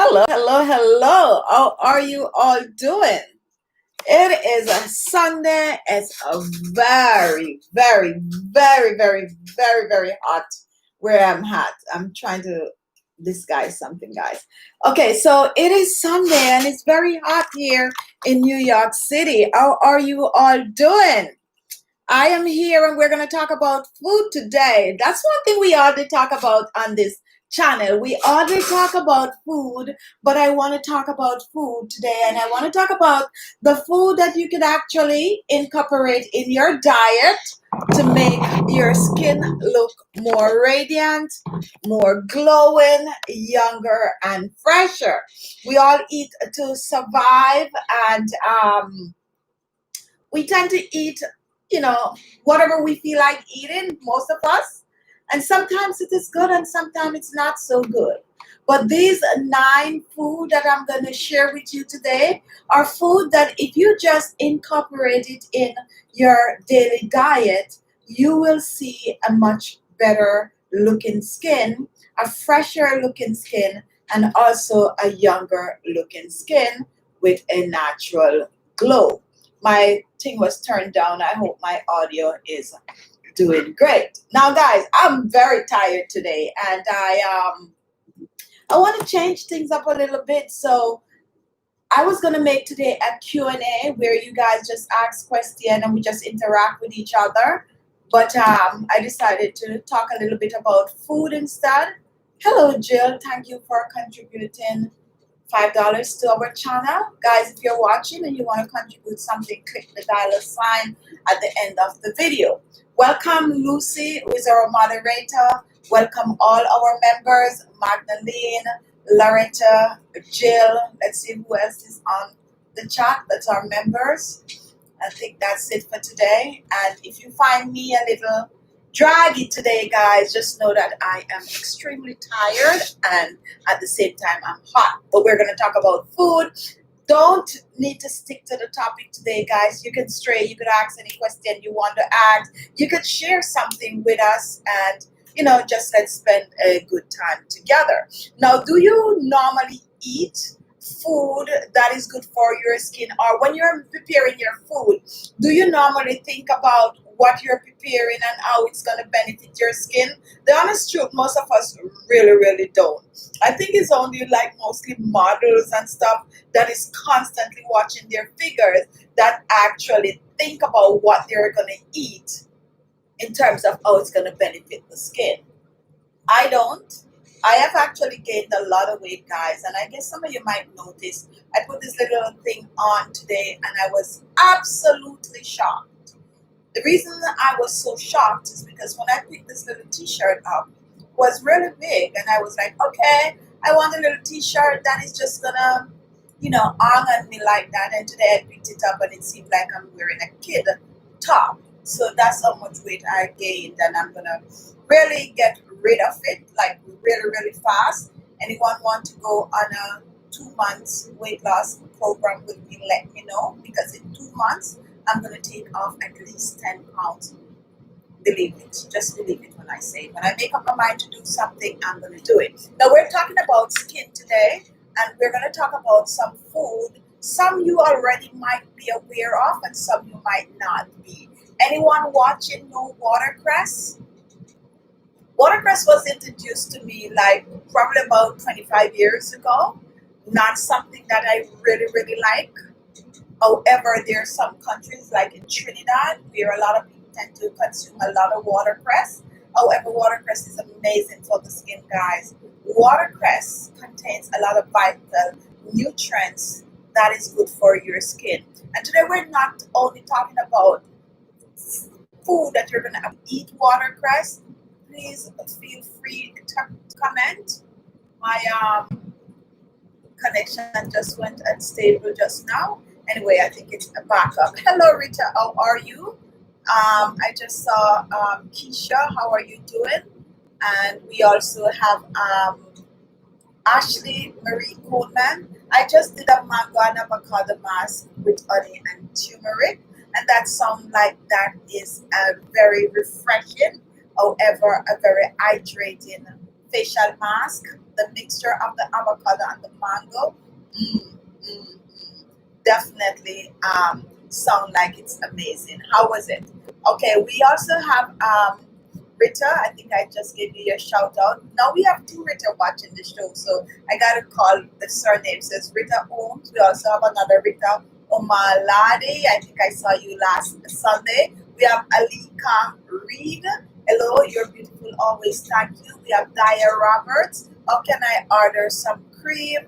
Hello. How are you all doing? It is a Sunday. It's a very hot where I'm at. I'm trying to disguise something, guys. Okay, so it is Sunday and it's very hot here in New York City. How are you all doing? I am here and we're going to talk about food today. That's one thing we ought to talk about on this channel. We ought to talk about food, but I want to talk about food today and I want to talk about the food that you can actually incorporate in your diet to make your skin look more radiant, more glowing, younger, and fresher. We all eat to survive and we tend to eat, whatever we feel like eating, most of us. And sometimes it is good and sometimes it's not so good. But these 9 food that I'm going to share with you today are food that if you just incorporate it in your daily diet, you will see a much better looking skin, a fresher looking skin, and also a younger looking skin with a natural glow. My thing was turned down. I hope my audio is doing great. Now, guys, I'm very tired today, and I want to change things up a little bit. So I was gonna make today a Q&A where you guys just ask questions and we just interact with each other. But I decided to talk a little bit about food instead. Hello, Jill. Thank you for contributing $5 to our channel. Guys, if you're watching and you want to contribute something, click the dollar sign at the end of the video. Welcome Lucy, who is our moderator. Welcome all our members, Magdalene, Loretta, Jill. Let's see who else is on the chat. That's our members. I think that's it for today. And if you find me a little draggy today, guys, just know that I am extremely tired and at the same time I'm hot. But we're going to talk about food. Don't need to stick to the topic today, guys. You can stray. You could ask any question you want to ask. You could share something with us and, just let's spend a good time together. Now, do you normally eat food that is good for your skin, or when you're preparing your food, do you normally think about what you're preparing and how it's going to benefit your skin? The honest truth, most of us really don't. I think it's only like mostly models and stuff that is constantly watching their figures that actually think about what they're going to eat in terms of how it's going to benefit the skin. I don't. I have actually gained a lot of weight, guys, and I guess some of you might notice I put this little thing on today and I was absolutely shocked. The reason that I was so shocked is because when I picked this little t-shirt up, it was really big and I was like, okay, I want a little t-shirt that is just gonna, hang on me like that. And today I picked it up and it seemed like I'm wearing a kid top. So that's how much weight I gained, and I'm gonna really get rid of it like really fast. Anyone want to go on a 2 months weight loss program with me, let me know, because in 2 months I'm going to take off at least 10 pounds. Believe it. Just believe it when I say it. When I make up my mind to do something, I'm going to do it. Now, we're talking about skin today, and we're going to talk about some food. Some you already might be aware of, and some you might not be. Anyone watching know watercress? Watercress was introduced to me like probably about 25 years ago. Not something that I really like. However, there are some countries like in Trinidad where a lot of people tend to consume a lot of watercress. However, watercress is amazing for the skin, guys. Watercress contains a lot of vital nutrients that is good for your skin. And today we're not only talking about food that you're going to eat watercress. Please feel free to comment. My connection just went unstable just now. Anyway, I think it's a backup. Hello, Rita. How are you? I just saw Keisha. How are you doing? And we also have Ashley Marie Coleman. I just did a mango and avocado mask with honey and turmeric, and that sounds like that is very refreshing. However, a very hydrating facial mask, the mixture of the avocado and the mango. Mm, mm, mm. Definitely sound like it's amazing. How was it? Okay, we also have Rita. I think I just gave you a shout out. Now we have two Rita watching the show, so I gotta call the surname. So it's Rita Holmes. We also have another Rita Omalade. I think I saw you last Sunday. We have Alika Reed. Hello, you're beautiful always. Thank you. We have Dia Roberts. How can I order some cream?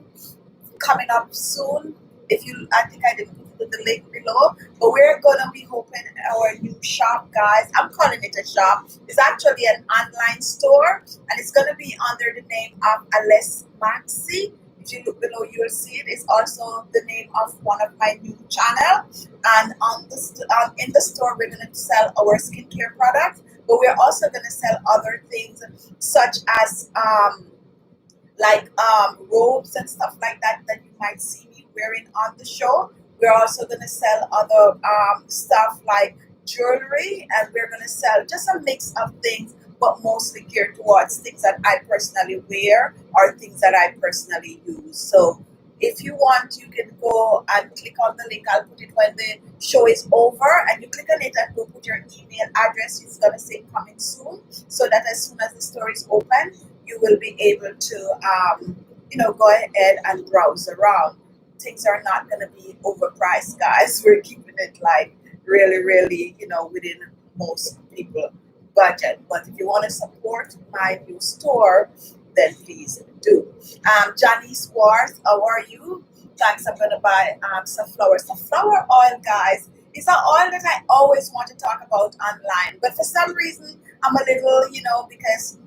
Coming up soon. If you, I think I didn't put the link below, but we're gonna be opening our new shop, guys. I'm calling it a shop. It's actually an online store, and it's gonna be under the name of ALESMAXii. If you look below, you'll see it. It's also the name of one of my new channel. And on the in the store, we're gonna sell our skincare products, but we're also gonna sell other things such as like robes and stuff like that that you might see me wearing on the show. We're also going to sell other stuff like jewelry, and we're going to sell just a mix of things, but mostly geared towards things that I personally wear or things that I personally use. So if you want, you can go and click on the link. I'll put it when the show is over, and you click on it and go put your email address. It's going to say coming soon, so that as soon as the store is open, you will be able to, go ahead and browse around. Things are not going to be overpriced, guys. We're keeping it like really, really, within most people budget. But if you want to support my new store, then please do. Janice Worth, how are you? Thanks. I'm going to buy some flowers. The flower oil, guys, is an oil that I always want to talk about online. But for some reason, I'm a little, because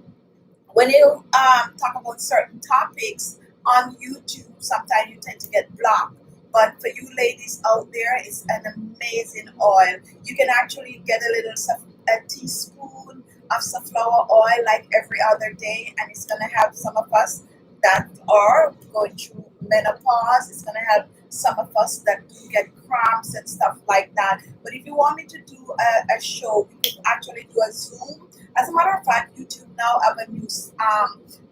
when you talk about certain topics on YouTube, sometimes you tend to get blocked. But for you ladies out there, it's an amazing oil. You can actually get a teaspoon of sunflower oil like every other day, and it's going to help some of us that are going through menopause. It's going to help some of us that do get cramps and stuff like that. But if you want me to do a show, we can actually do a Zoom. As a matter of fact, YouTube now have a new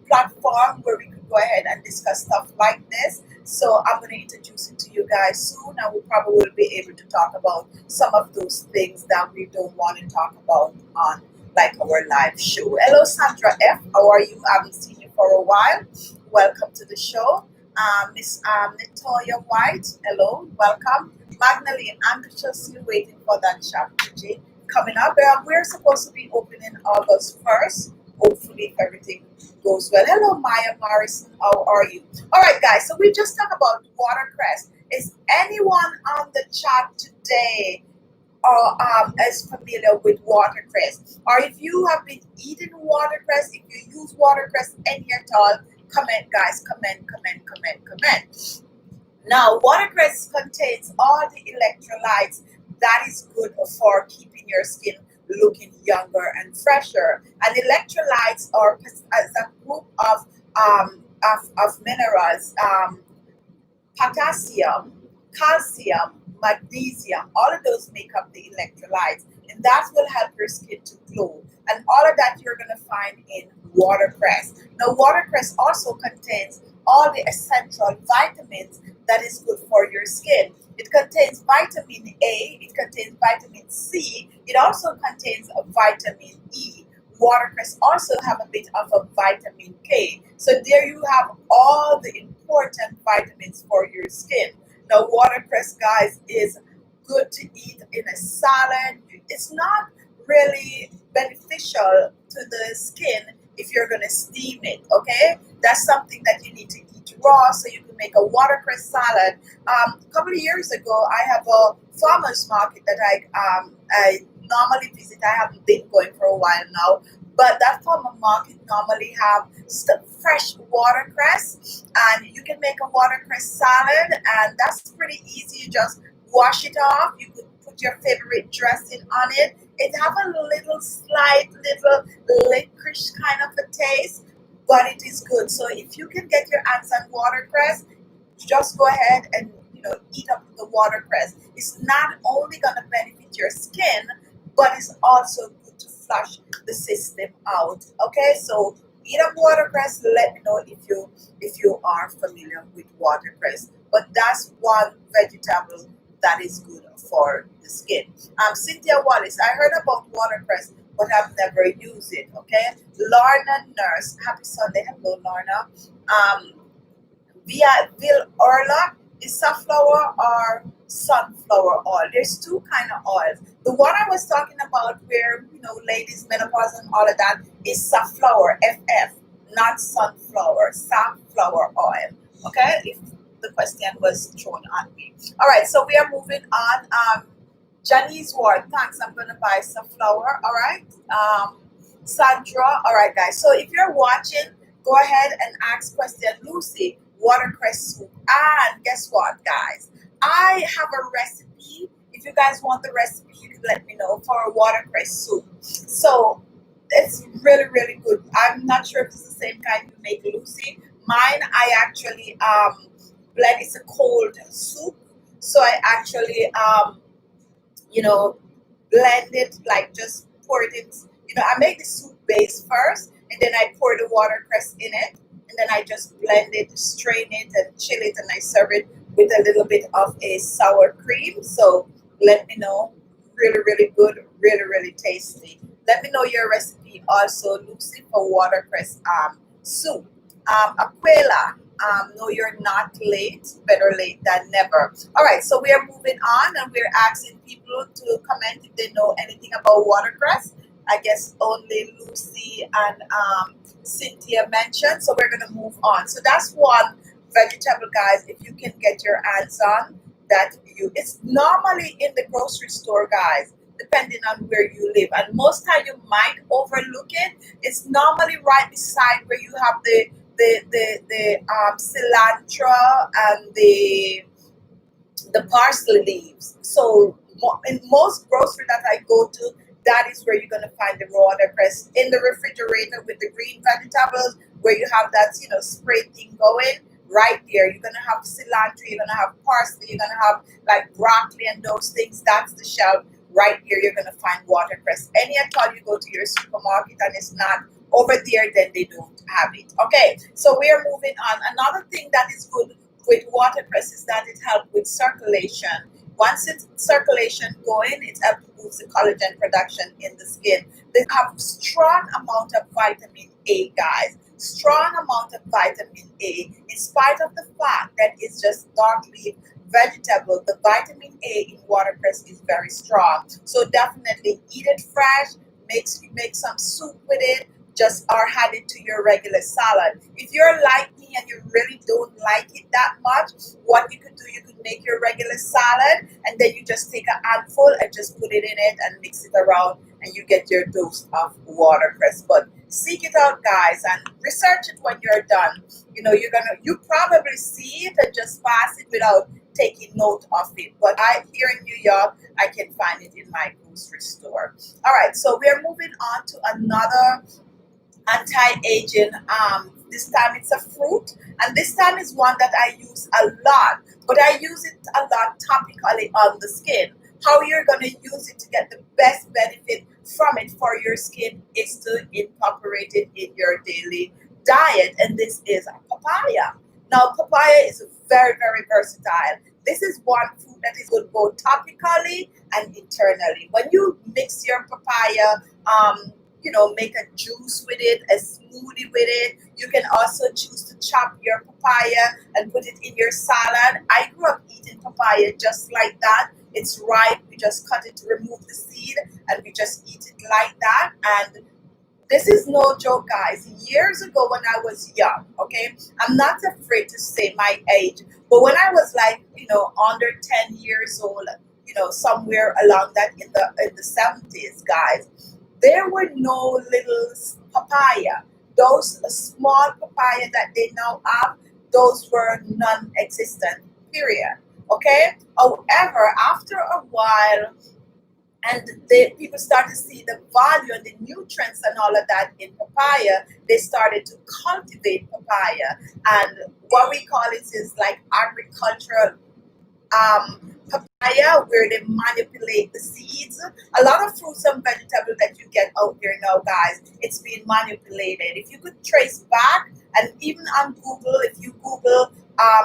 platform where we could go ahead and discuss stuff like this. So I'm going to introduce it to you guys soon, and we probably will be able to talk about some of those things that we don't want to talk about on like our live show. Hello, Sandra F. How are you? I haven't seen you for a while. Welcome to the show. Miss Natoya White, hello, welcome. Magdalene, anxiously waiting for that chapter G coming up. We're supposed to be opening August 1st. Hopefully, if everything goes well. Hello, Maya Morrison. How are you? All right, guys. So we just talked about watercress. Is anyone on the chat today is familiar with watercress? Or if you have been eating watercress, if you use watercress any at all, comment, guys. Comment. Now, watercress contains all the electrolytes that is good for keeping your skin looking younger and fresher. And electrolytes are a group of minerals, potassium, calcium, magnesium. All of those make up the electrolytes, and that will help your skin to glow. And all of that you're going to find in watercress. Now, watercress also contains all the essential vitamins that is good for your skin. It contains vitamin A, it contains vitamin C, it also contains a vitamin E. Watercress also have a bit of a vitamin K. So there you have all the important vitamins for your skin. Now, watercress, guys, is good to eat in a salad. It's not really beneficial to the skin if you're going to steam it, okay? That's something that you need to eat raw, so you can make a watercress salad. A couple of years ago, I have a farmer's market that I normally visit. I haven't been going for a while now, but that farmer market normally have fresh watercress, and you can make a watercress salad, and that's pretty easy. You just wash it off. You could put your favorite dressing on it. It have a little licorice kind of a taste, but it is good. So if you can get your hands on watercress, just go ahead and eat up the watercress. It's not only gonna benefit your skin, but it's also good to flush the system out. Okay, so eat up watercress, let me know if you are familiar with watercress. But that's one vegetable that is good for the skin. Cynthia Wallace, I heard about watercress, but I've never used it. Okay, Lorna Nurse, happy Sunday. Hello, Lorna. Vil Orla is safflower or sunflower oil. There's two kind of oils. The one I was talking about, where ladies menopause and all of that, is safflower, FF, not sunflower. Safflower oil. Okay, if the question was thrown at me. All right, so we are moving on. Janice Ward, thanks. I'm gonna buy safflower. All right. Sandra. All right, guys. So if you're watching, go ahead and ask question. Lucy, watercress soup. And guess what, guys? I have a recipe. If you guys want the recipe, you can let me know for a watercress soup. So it's really, really good. I'm not sure if it's the same kind you make, Lucy. Mine, I actually blend. It's a cold soup, so I actually you know, blend it, like just pour it in. I make the soup base first, and then I pour the watercress in it, and then I just blend it, strain it, and chill it, and I serve it with a little bit of a sour cream. So let me know. Really, really good, really, really tasty. Let me know your recipe also, Lucy, for watercress soup. Aquila, no, you're not late. Better late than never. All right, so we are moving on, and we're asking people to comment if they know anything about watercress. I guess only Lucy and Cynthia mentioned, so we're gonna move on. So that's one vegetable, guys. If you can get your hands on that, it's normally in the grocery store, guys, depending on where you live, and most time you might overlook it. It's normally right beside where you have the cilantro and the parsley leaves. So in most grocery that I go to, that is where you're gonna find the watercress in the refrigerator with the green vegetables, where you have that spray thing going. Right there, you're gonna have cilantro, you're gonna have parsley, you're gonna have like broccoli and those things. That's the shelf right here. You're gonna find watercress. Any at all you go to your supermarket and it's not over there, then they don't have it. Okay, so we are moving on. Another thing that is good with watercress is that it helps with circulation. Once it's circulation going, it helps to boost the collagen production in the skin. They have strong amount of vitamin A, guys. Strong amount of vitamin A. In spite of the fact that it's just dark leaf vegetable, the vitamin A in watercress is very strong. So definitely eat it fresh. Make some soup with it, just or add it to your regular salad. If you're like me and you really don't like it that much, what you could do, you could make your regular salad, and then you just take a handful and just put it in it and mix it around, and you get your dose of watercress. But seek it out, guys, and research it when you're done. You probably see it and just pass it without taking note of it. But here in New York, I can find it in my grocery store. All right, so we're moving on to another anti-aging. This time it's a fruit, and this time is one that I use a lot, but I use it a lot topically on the skin. How you're going to use it to get the best benefit from it for your skin is to incorporate it in your daily diet, and this is papaya. Now papaya is very, very versatile. This is one fruit that is good both topically and internally. When you mix your papaya, make a juice with it, a smoothie with it. You can also choose to chop your papaya and put it in your salad. I grew up eating papaya just like that. It's ripe. We just cut it to remove the seed, and we just eat it like that. And this is no joke, guys. Years ago when I was young, okay, I'm not afraid to say my age, but when I was like, under 10 years old, somewhere along that in the 70s, guys, there were no little papaya. Those small papaya that they now have, those were non-existent, period. Okay? However, after a while, and people started to see the value and the nutrients and all of that in papaya, they started to cultivate papaya. And what we call it is like agricultural papaya where they manipulate the seeds. A lot of fruits and vegetables that you get out there now, guys, it's being manipulated. If you could trace back, and even on Google, if you Google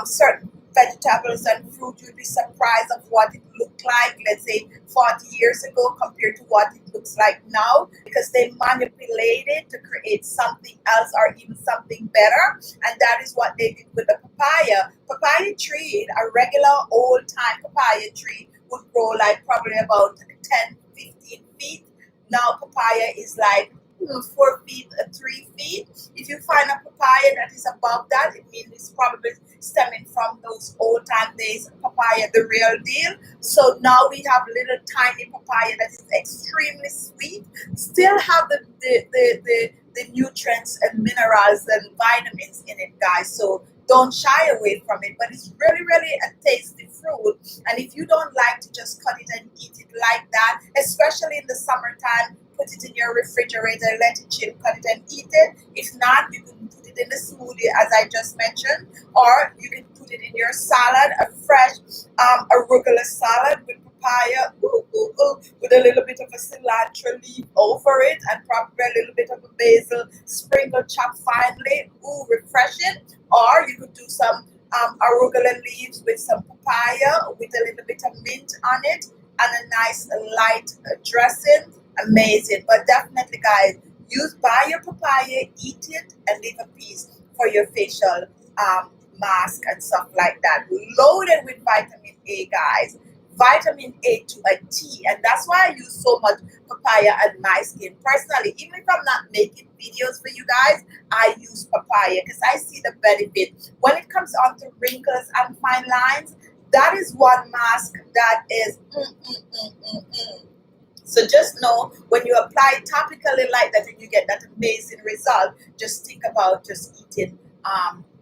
certain vegetables and fruit, you'd be surprised of what it looked like, let's say 40 years ago compared to what it looks like now, because they manipulate it to create something else or even something better. And that is what they did with the papaya. Papaya tree, a regular old time papaya tree, would grow like probably about 10, 15 feet. Now papaya is like 4 feet, 3 feet. If you find a papaya that is above that, it means it's probably stemming from those old time days papaya, the real deal. So now we have little tiny papaya that is extremely sweet, still have the nutrients and minerals and vitamins in it, guys. So don't shy away from it. But it's really, really a tasty fruit. And if you don't like to just cut it and eat it like that, especially in the summertime, put it in your refrigerator, let it chill, cut it and eat it. If not, you can put it in a smoothie, as I just mentioned, or you can put it in your salad, a fresh arugula salad with papaya, with a little bit of a cilantro leaf over it, and probably a little bit of a basil sprinkle chopped finely. Ooh, refreshing. Or you could do some arugula leaves with some papaya with a little bit of mint on it and a nice light dressing. Amazing. But definitely, guys, buy your papaya, eat it, and leave a piece for your facial mask and stuff like that. Loaded with vitamin A, guys. Vitamin A to a T, and that's why I use so much papaya on my skin personally. Even if I'm not making videos for you guys, I use papaya because I see the benefit when it comes on to wrinkles and fine lines. That is one mask that is so just know when you apply it topically like that and you get that amazing result, just think about just eating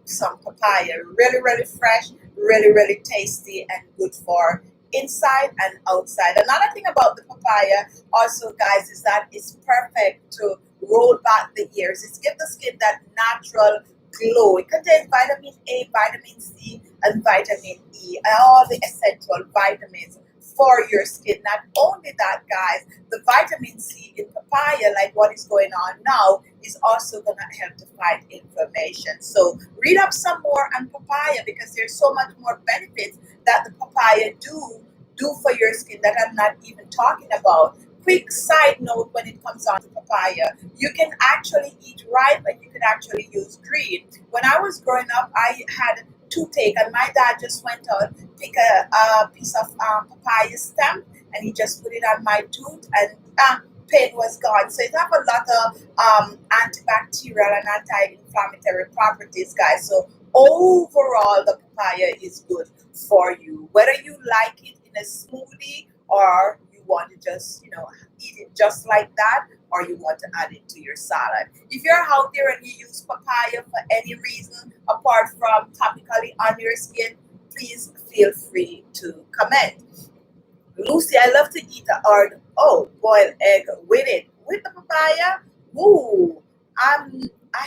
some papaya. Really, really fresh, really, really tasty and good for inside and outside. Another thing about the papaya also, guys, is that it's perfect to roll back the ears. It gives the skin that natural glow. It contains vitamin A, vitamin C, and vitamin E, all the essential vitamins for your skin. Not only that, guys, the vitamin C in papaya, like what is going on now, is also going to help to fight inflammation. So read up some more on papaya because there's so much more benefits that the papaya do for your skin that I'm not even talking about. Quick side note when it comes on to papaya, you can actually eat ripe and you can actually use green. When I was growing up, I had toothache and my dad just went out, pick a piece of papaya stem and he just put it on my tooth and pain was gone. So it have a lot of antibacterial and anti-inflammatory properties, guys. So overall, the papaya is good for you, whether you like it in a smoothie or you want to just eat it just like that, or you want to add it to your salad. If you're out there and you use papaya for any reason apart from topically on your skin, please feel free to comment. Lucy, I love to eat the boiled egg with it. With the papaya, ooh, I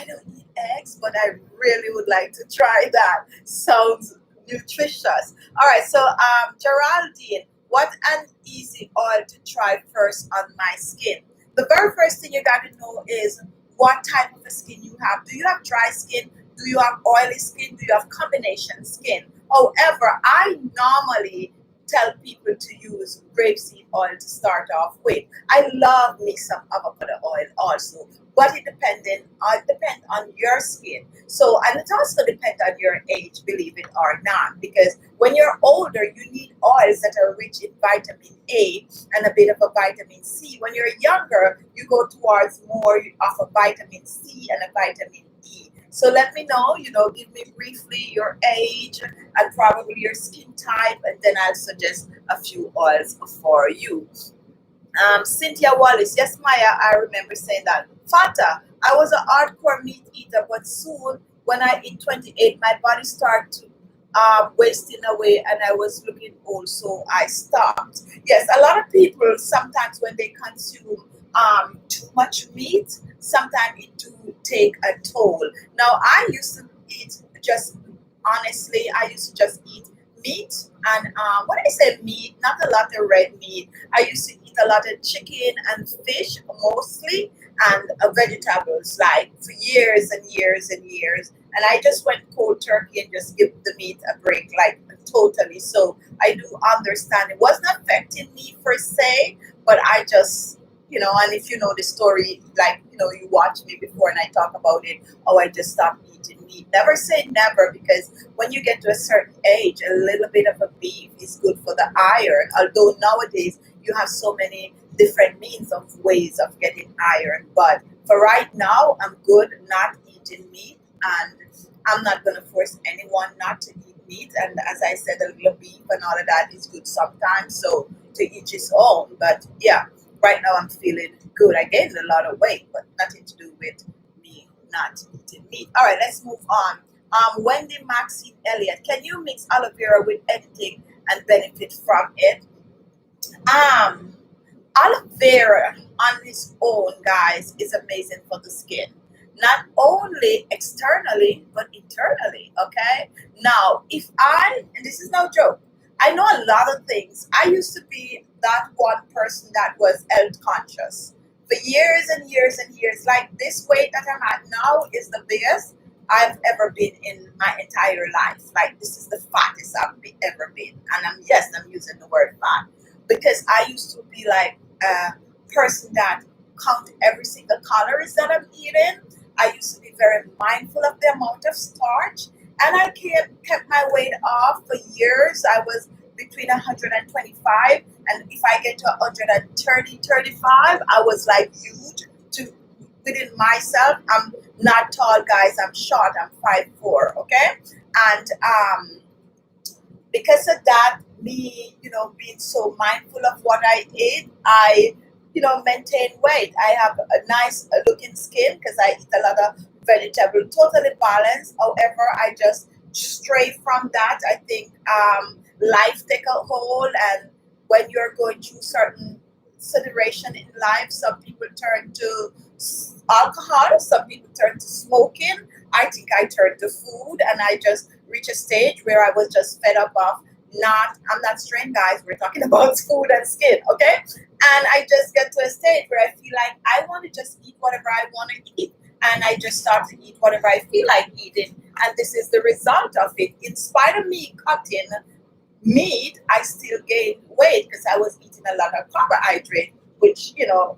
don't eat eggs, but I really would like to try that. Sounds nutritious. All right, so Geraldine, what an easy oil to try first on my skin. The very first thing you got to know is what type of a skin you have. Do you have dry skin? Do you have oily skin? Do you have combination skin? However, I normally tell people to use grapeseed oil to start off with. I love me some avocado oil also, but it depends on your skin. So, and it also depends on your age, believe it or not, because when you're older, you need oils that are rich in vitamin A and a bit of a vitamin C. When you're younger, you go towards more of a vitamin C and a vitamin E. So let me know, give me briefly your age and probably your skin type, and then I'll suggest a few oils for you. Cynthia Wallace, yes, Maya, I remember saying that. Fata, I was an hardcore meat eater, but soon when I hit 28, my body started wasting away and I was looking old, so I stopped. Yes, a lot of people sometimes when they consume too much meat, sometimes it do take a toll. Now, I used to eat just honestly, I used to just eat meat and when I say meat, not a lot of red meat. I used to eat a lot of chicken and fish mostly, and vegetables like for years and years and years. And I just went cold turkey and just give the meat a break, like totally. So I do understand it wasn't affecting me per se, but I just, and if you know the story, like, you watch me before and I talk about it, oh, I just stopped eating meat. Never say never, because when you get to a certain age, a little bit of a beef is good for the iron. Although nowadays you have so many different means of ways of getting iron. But for right now, I'm good not eating meat, and I'm not going to force anyone not to eat meat. And as I said, a little beef and all of that is good sometimes. So to each his own. But yeah, right now I'm feeling good. I gained a lot of weight, but nothing to do with me not eating meat. All right, let's move on. Wendy Maxine Elliott, can you mix aloe vera with anything and benefit from it? Um, Aloe vera on its own, guys, is amazing for the skin. Not only externally, but internally. Okay. Now, and this is no joke, I know a lot of things. I used to be that one person that was health conscious for years and years and years. Like this weight that I'm at now is the biggest I've ever been in my entire life. Like this is the fattest ever been. And I'm using the word fat because I used to be like a person that count every single calories that I'm eating. I used to be very mindful of the amount of starch, and I kept my weight off for years. I was between 125, and if I get to 130, 35, I was like huge to within myself. I'm not tall, guys. I'm short. I'm 5'4". Okay, and because of that, me, being so mindful of what I eat, I, maintain weight. I have a nice looking skin because I eat a lot of vegetable, totally balanced. However, I just stray from that. I think life take a hold, and when you're going through certain situation in life, some people turn to alcohol, some people turn to smoking. I think I turned to food, and I just reached a stage where I was just fed up of I'm not strained, guys. We're talking about food and skin, okay? And I just get to a stage where I feel like I want to just eat whatever I want to eat. And I just start to eat whatever I feel like eating. And this is the result of it. In spite of me cutting meat, I still gained weight because I was eating a lot of carbohydrate, which,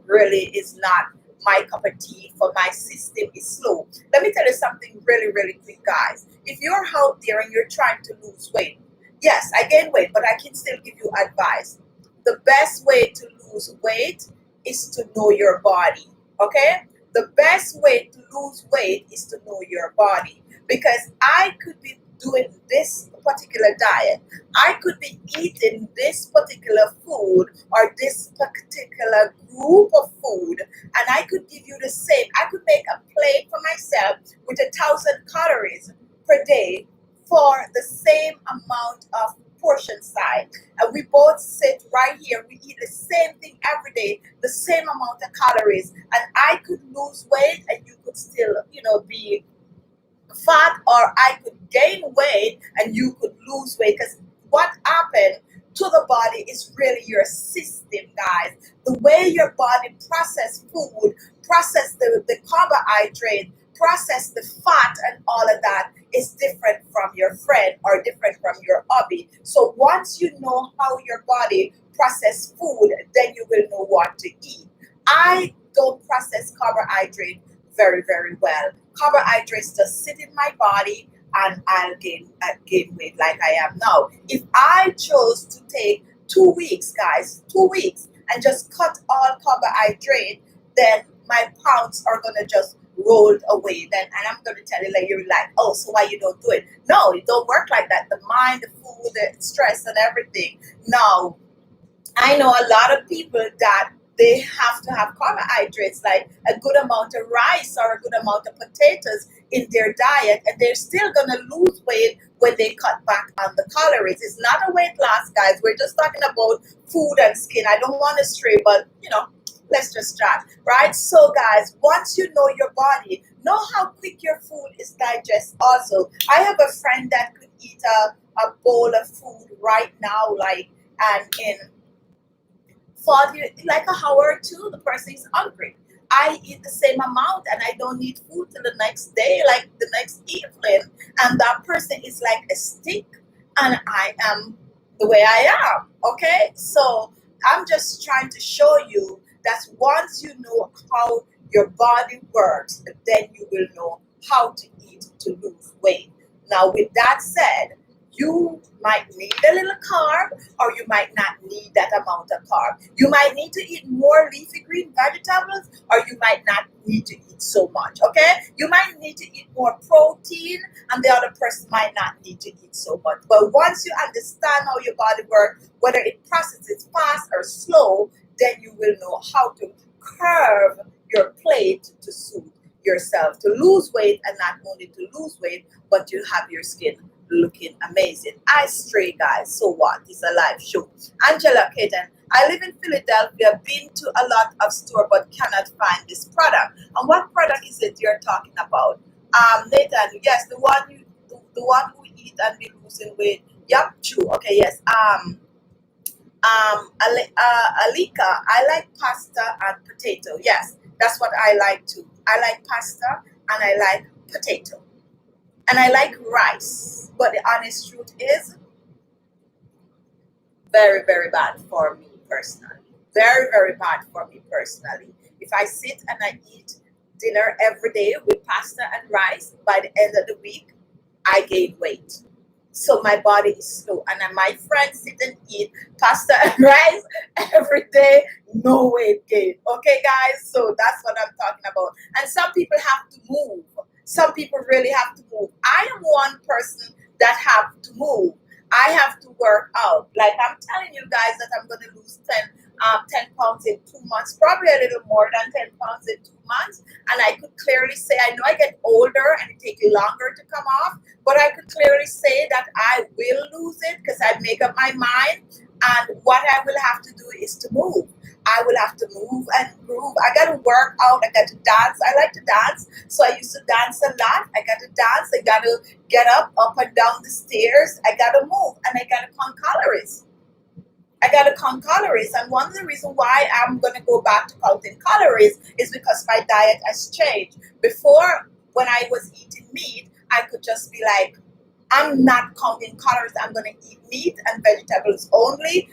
really is not my cup of tea. For my system is slow. Let me tell you something really, really quick, guys. If you're out there and you're trying to lose weight, yes, I gain weight, but I can still give you advice. The best way to lose weight is to know your body. Okay? The best way to lose weight is to know your body. Because I could be doing this particular diet. I could be eating this particular food or this particular group of food, and I could give you the same. I could make a plate for myself with 1,000 calories per day for the same amount of portion size. And we both sit right here. We eat the same thing every day, the same amount of calories. And I could lose weight and you could still, be fat, or I could gain weight and you could lose weight. Because what happened to the body is really your system, guys. The way your body process food, process the carbohydrate, process the fat and all of that is different from your friend or different from your hobby. So once you know how your body process food, then you will know what to eat. I don't process carbohydrate very, very well. Carbohydrates just sit in my body and I'll gain weight like I am now. If I chose to take 2 weeks, guys, 2 weeks, and just cut all carbohydrate, then my pounds are gonna just roll away. Then, and I'm gonna tell you, like, you're like, oh, so why you don't do it? No, it don't work like that. The mind, the food, the stress, and everything. Now, I know a lot of people that they have to have carbohydrates, like a good amount of rice or a good amount of potatoes in their diet, and they're still going to lose weight when they cut back on the calories. It's not a weight loss, guys. We're just talking about food and skin. I don't want to stray, but Let's just chat, right? So, guys, once you know your body, know how quick your food is digest. Also, I have a friend that could eat a bowl of food right now, like, and in 40, like an hour or two, the person is hungry. I eat the same amount and I don't need food till the next day, like the next evening. And that person is like a stick, and I am the way I am. Okay? So I'm just trying to show you that once you know how your body works, then you will know how to eat to lose weight. Now, with that said, you might need a little carb, or you might not need that amount of carb. You might need to eat more leafy green vegetables, or you might not need to eat so much. Okay? You might need to eat more protein, and the other person might not need to eat so much. But once you understand how your body works, whether it processes fast or slow, then you will know how to curve your plate to suit yourself, to lose weight, and not only to lose weight, but you have your skin looking amazing. I stray, guys. So what? It's a live show. Angela Caden. I live in Philadelphia, been to a lot of store but cannot find this product. And what product is it you're talking about? Nathan, yes, the one who eat and be losing weight. Yep, true. Okay, yes. Alika, I like pasta and potato. Yes, that's what I like too. I like pasta and I like potato. And I like rice. But the honest truth is, very, very bad for me personally. Very, very bad for me personally. If I sit and I eat dinner every day with pasta and rice, by the end of the week, I gain weight. So my body is slow. And then my friends sit and eat pasta and rice every day, no weight gain. Okay, guys? So that's what I'm talking about. And some people have to move. Some people really have to move. I am one person that have to move. I have to work out. Like I'm telling you guys that I'm going to lose 10 pounds in 2 months, probably a little more than 10 pounds in 2 months. And I could clearly say, I know I get older and it takes longer to come off, but I could clearly say that I will lose it because I make up my mind. And what I will have to do is to move. I will have to move and groove. I got to work out. I got to dance. I like to dance. So I used to dance a lot. I got to dance. I got to get up and down the stairs. I got to move. And I got to count calories. I got to count calories. And one of the reasons why I'm going to go back to counting calories is because my diet has changed. Before, when I was eating meat, I could just be like, I'm not counting calories. I'm going to eat meat and vegetables only.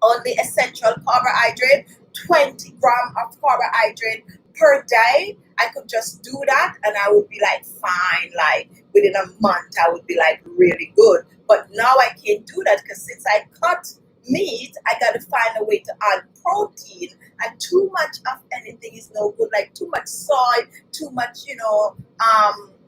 Only essential carbohydrate, 20 grams of carbohydrate per day. I could just do that and I would be like fine. Like within a month, I would be like really good. But now I can't do that because since I cut meat, I got to find a way to add protein. And too much of anything is no good. Like too much soy, too much,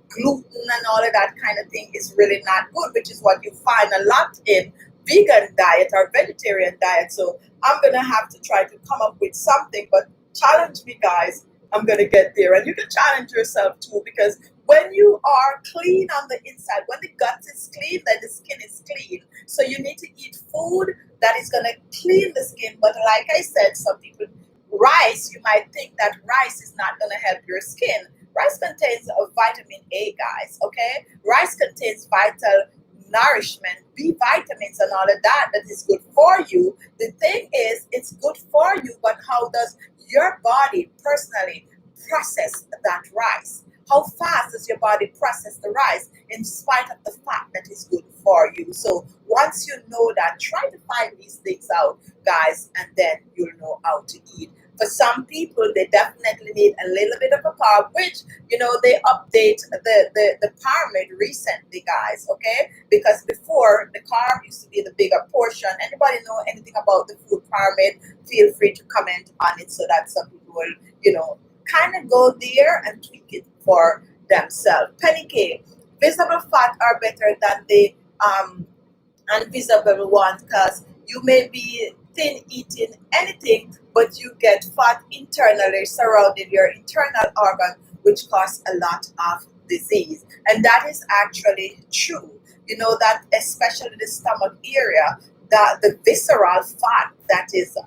gluten and all of that kind of thing is really not good, which is what you find a lot in vegan diet or vegetarian diet. So I'm gonna have to try to come up with something, but challenge me, guys. I'm gonna get there, and you can challenge yourself too, because when you are clean on the inside, when the gut is clean, then the skin is clean. So you need to eat food that is gonna clean the skin. But like I said, some people, rice, you might think that rice is not gonna help your skin. Rice contains a vitamin A, guys. Okay, rice contains vital nourishment, B vitamins, and all of that is good for you. The thing is, it's good for you, but how does your body personally process that rice? How fast does your body process the rice in spite of the fact that it's good for you? So once you know that, try to find these things out, guys, and then you'll know how to eat. For some people, they definitely need a little bit of a carb, which, they update the pyramid recently, guys, okay? Because before, the carb used to be the bigger portion. Anybody know anything about the food pyramid? Feel free to comment on it so that some people will, kind of go there and tweak it for themselves. Penny K, visible fat are better than the invisible ones because you may be thin eating anything, but you get fat internally surrounding your internal organ, which causes a lot of disease. And that is actually true. You know that especially the stomach area, the visceral fat that is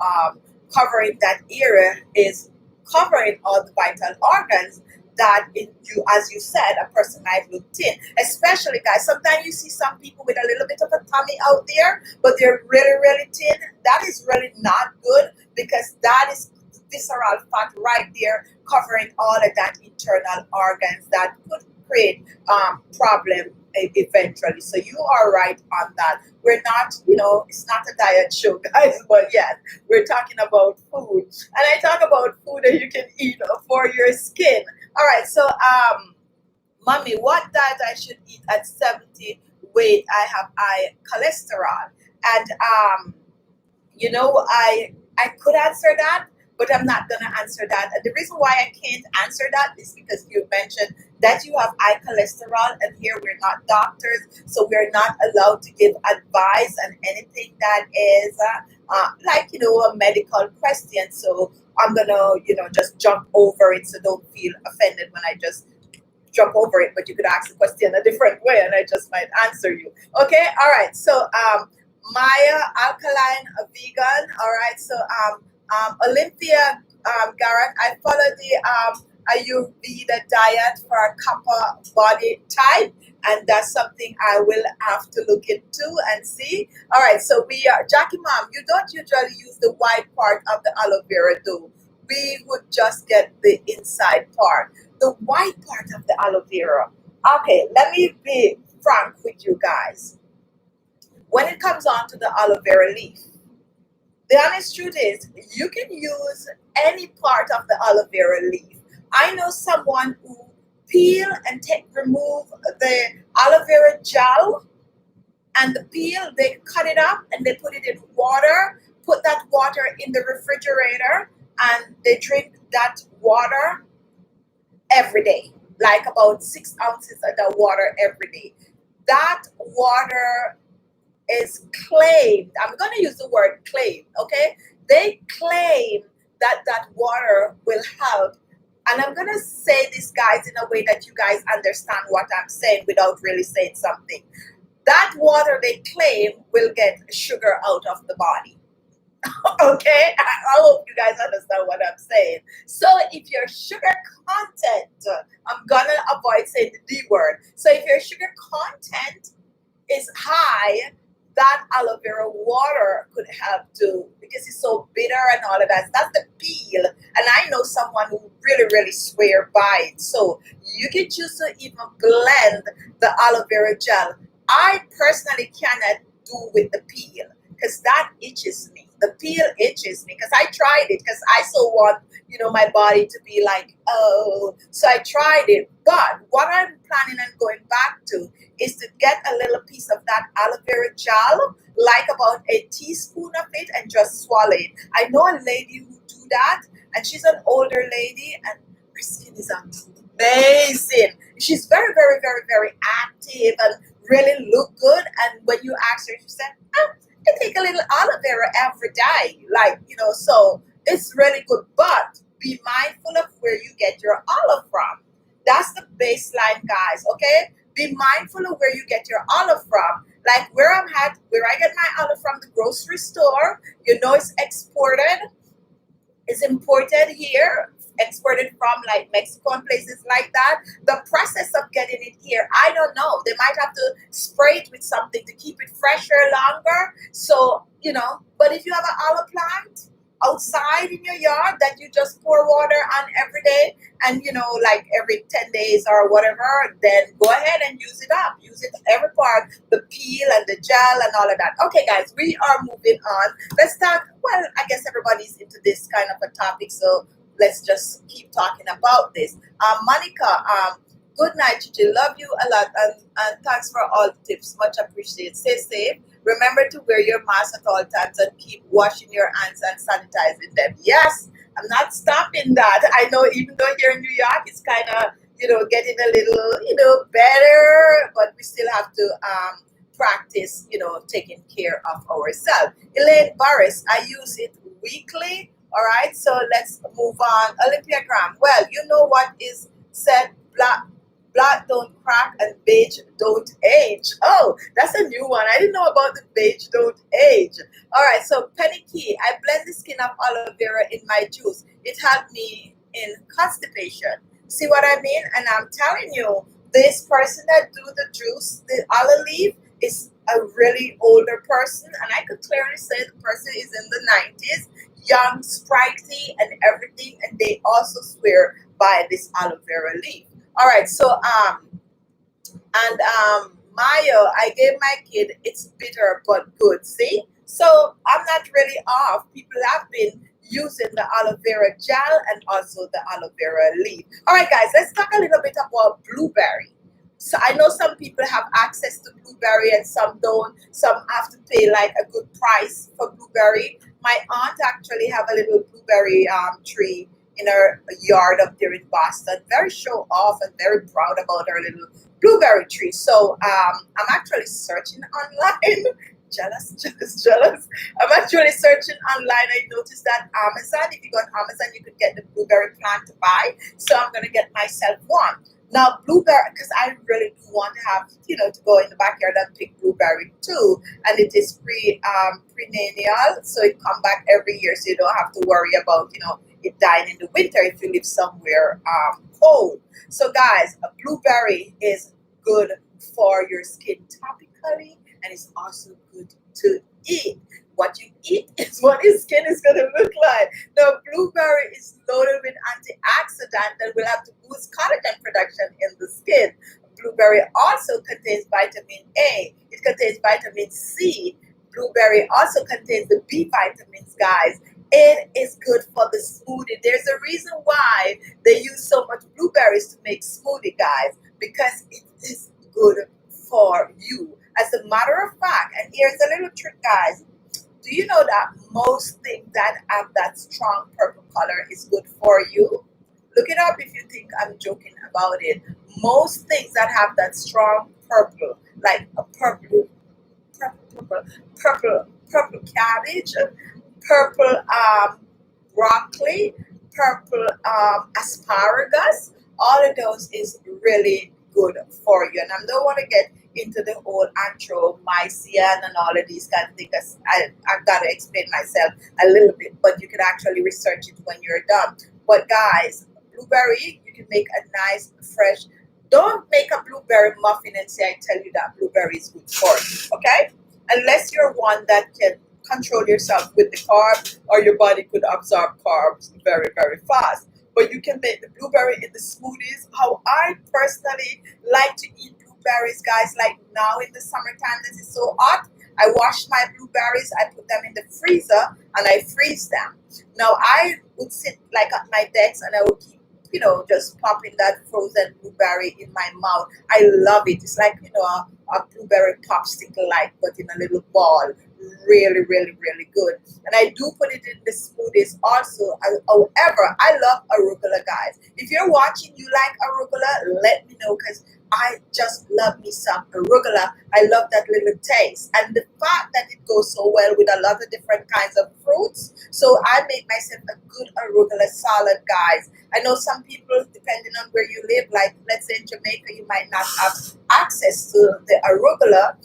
covering that area is covering all the vital organs that you, as you said, a person might look thin. Especially, guys, sometimes you see some people with a little bit of a tummy out there, but they're really, really thin. That is really not good, because that is visceral fat right there covering all of that internal organs that could create problem eventually. So you are right on that. We're not, it's not a diet show, guys, but yes, we're talking about food. And I talk about food that you can eat for your skin. All right, so mommy, what diet I should eat at 70 weight? I have high cholesterol. And I could answer that, but I'm not gonna answer that. And the reason why I can't answer that is because you mentioned that you have high cholesterol, and here we're not doctors, so we're not allowed to give advice on anything that is a medical question. So I'm gonna just jump over it, so don't feel offended when I just jump over it, but you could ask the question a different way and I just might answer you. Okay, all right. So Maya, alkaline, a vegan. All right. So Olympia, Garrett, I follow the Ayurveda diet for a copper body type, and that's something I will have to look into and see. All right. So we are Jackie Mom. You don't usually use the white part of the aloe vera, do? We would just get the inside part, the white part of the aloe vera. Okay, let me be frank with you guys. When it comes on to the aloe vera leaf, the honest truth is you can use any part of the aloe vera leaf. I know someone who peel and remove the aloe vera gel, and the peel, they cut it up and they put it in water, put that water in the refrigerator, and they drink that water every day, like about 6 ounces of that water every day. That water is claimed, I'm going to use the word claim, okay? They claim that that water will help. And I'm going to say this, guys, in a way that you guys understand what I'm saying without really saying something. That water, they claim, will get sugar out of the body. Okay, I hope you guys understand what I'm saying. So if your sugar content, I'm gonna avoid saying the D word. So if your sugar content is high, that aloe vera water could help too, because it's so bitter and all of that. That's the peel. And I know someone who really, really swear by it. So you can choose to even blend the aloe vera gel. I personally cannot do with the peel, because that itches me. The peel itches me, because I tried it, because I so want, my body to be like, oh. So I tried it. But what I'm planning on going back to is to get a little piece of that aloe vera gel, like about a teaspoon of it, and just swallow it. I know a lady who do that, and she's an older lady, and her skin is amazing. She's very, very, very, very active and really look good. And when you ask her, she said, I take a little aloe vera every day, so it's really good. But be mindful of where you get your aloe from. That's the baseline, guys. Okay, be mindful of where you get your aloe from. Like where I get my aloe from, the grocery store. It's exported. It's imported here, exported from like Mexico and places like that. The process of getting it here, I don't know. They might have to spray it with something to keep it fresher longer. So, but if you have an aloe plant outside in your yard that you just pour water on every day, and like every 10 days or whatever, then go ahead and use it up. Use it every part, the peel and the gel and all of that. Okay, guys, we are moving on. Let's talk. Well, I guess everybody's into this kind of a topic, so let's just keep talking about this. Monica, good night, Gigi. Love you a lot, and thanks for all the tips. Much appreciated. Stay safe. Remember to wear your mask at all times and keep washing your hands and sanitizing them. Yes, I'm not stopping that. I know, even though here in New York it's kind of, getting a little, better, but we still have to practice, taking care of ourselves. Elaine Boris, I use it weekly. All right, so let's move on. Olympia Graham. Well, you know what is said, Black don't crack and beige don't age. Oh, that's a new one. I didn't know about the beige don't age. All right, so penny key. I blend the skin of aloe vera in my juice. It helped me in constipation. See what I mean? And I'm telling you, this person that do the juice, the aloe leaf, is a really older person, and I could clearly say the person is in the 90s, young, sprightly, and everything, and they also swear by this aloe vera leaf. All right, so Mayo, I gave my kid. It's bitter but good. See, so I'm not really off. People have been using the aloe vera gel and also the aloe vera leaf. All right, guys, let's talk a little bit about blueberry. So I know some people have access to blueberry and some don't. Some have to pay like a good price for blueberry. My aunt actually have a little blueberry tree in her yard up there in Boston. Very show off and very proud about her little blueberry tree. So I'm actually searching online. Jealous, jealous, jealous. I'm actually searching online. I noticed that Amazon, if you go on Amazon, you could get the blueberry plant to buy. So I'm gonna get myself one. Now blueberry, because I really do want to have, to go in the backyard and pick blueberry too. And it is perennial, so it come back every year, so you don't have to worry about, it dying in the winter if you live somewhere cold. So guys, a blueberry is good for your skin topically, and it's also good to eat. What you eat is what your skin is going to look like. Now, blueberry is loaded with antioxidant that will have to boost collagen production in the skin. Blueberry also contains vitamin A. It contains vitamin C. Blueberry also contains the B vitamins, guys. It is good for the smoothie. There's a reason why they use so much blueberries to make smoothie, guys, because it is good for you. As a matter of fact, and here's a little trick, guys. Do you know that most things that have that strong purple color is good for you? Look it up if you think I'm joking about it. Most things that have that strong purple, like a purple cabbage, purple broccoli, purple asparagus, all of those is really good for you. And I don't want to get into the whole anthromycin and all of these kind of things. I've got to explain myself a little bit, but you can actually research it when you're done. But guys, blueberry, you can make a nice fresh. Don't make a blueberry muffin and say I tell you that blueberry is good for you, okay? Unless you're one that can control yourself with the carb, or your body could absorb carbs very, very fast. But you can make the blueberry in the smoothies. How I personally like to eat blueberries, guys, like now in the summertime that is so hot, I wash my blueberries, I put them in the freezer, and I freeze them. Now I would sit like at my desk and I would keep, just popping that frozen blueberry in my mouth. I love it. It's like, a blueberry popsicle like, but in a little ball. Really, really, really good. And I do put it in the smoothies also. However, I love arugula, guys. If you're watching, you like arugula, let me know, because I just love me some arugula. I love that little taste. And the fact that it goes so well with a lot of different kinds of fruits. So I make myself a good arugula salad, guys. I know some people, depending on where you live, like let's say in Jamaica, you might not have access to the arugula.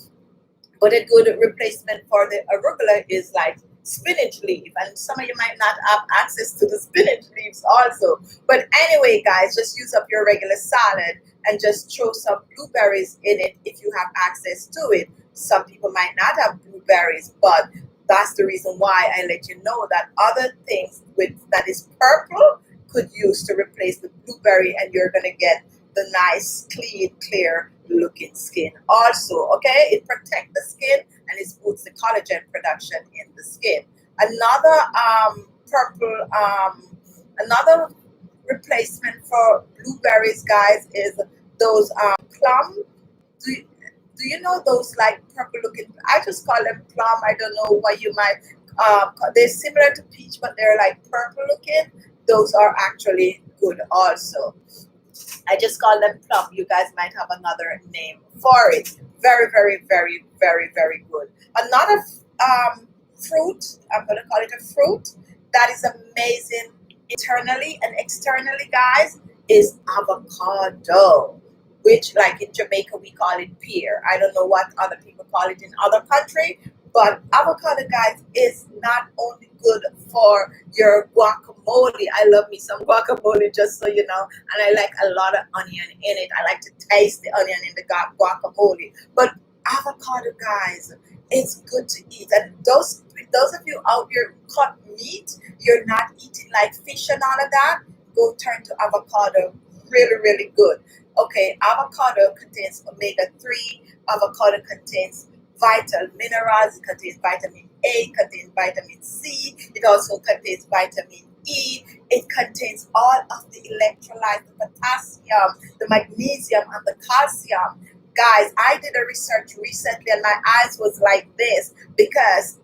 But a good replacement for the arugula is like spinach leaf. And some of you might not have access to the spinach leaves also. But anyway, guys, just use up your regular salad and just throw some blueberries in it if you have access to it. Some people might not have blueberries, but that's the reason why I let you know that other things that is purple could use to replace the blueberry, and you're going to get the nice, clean, clear looking skin also. Okay, it protects the skin and it boosts the collagen production in the skin. Another replacement for blueberries, guys, is those plum. Do you know those like purple looking? I just call them plum. I don't know why you might. They're similar to peach, but they're like purple looking. Those are actually good also. I just call them plum. You guys might have another name for it. Very, very, very, very, very good. Another fruit, I'm going to call it a fruit, that is amazing internally and externally, guys, is avocado. which like in Jamaica we call it pear. I don't know what other people call it in other country, but avocado, guys, is not only good for your guacamole. I love me some guacamole, just so you know, and I like a lot of onion in it. I like to taste the onion in the guacamole. But avocado, guys, it's good to eat. And those of you out there who cut meat, you're not eating like fish and all of that, go turn to avocado. Really, really good. Okay, avocado contains omega-3. Avocado contains vital minerals. It contains vitamin A, contains vitamin C. It also contains vitamin E. It contains all of the electrolytes, the potassium, the magnesium, and the calcium. Guys, I did a research recently and my eyes was like this because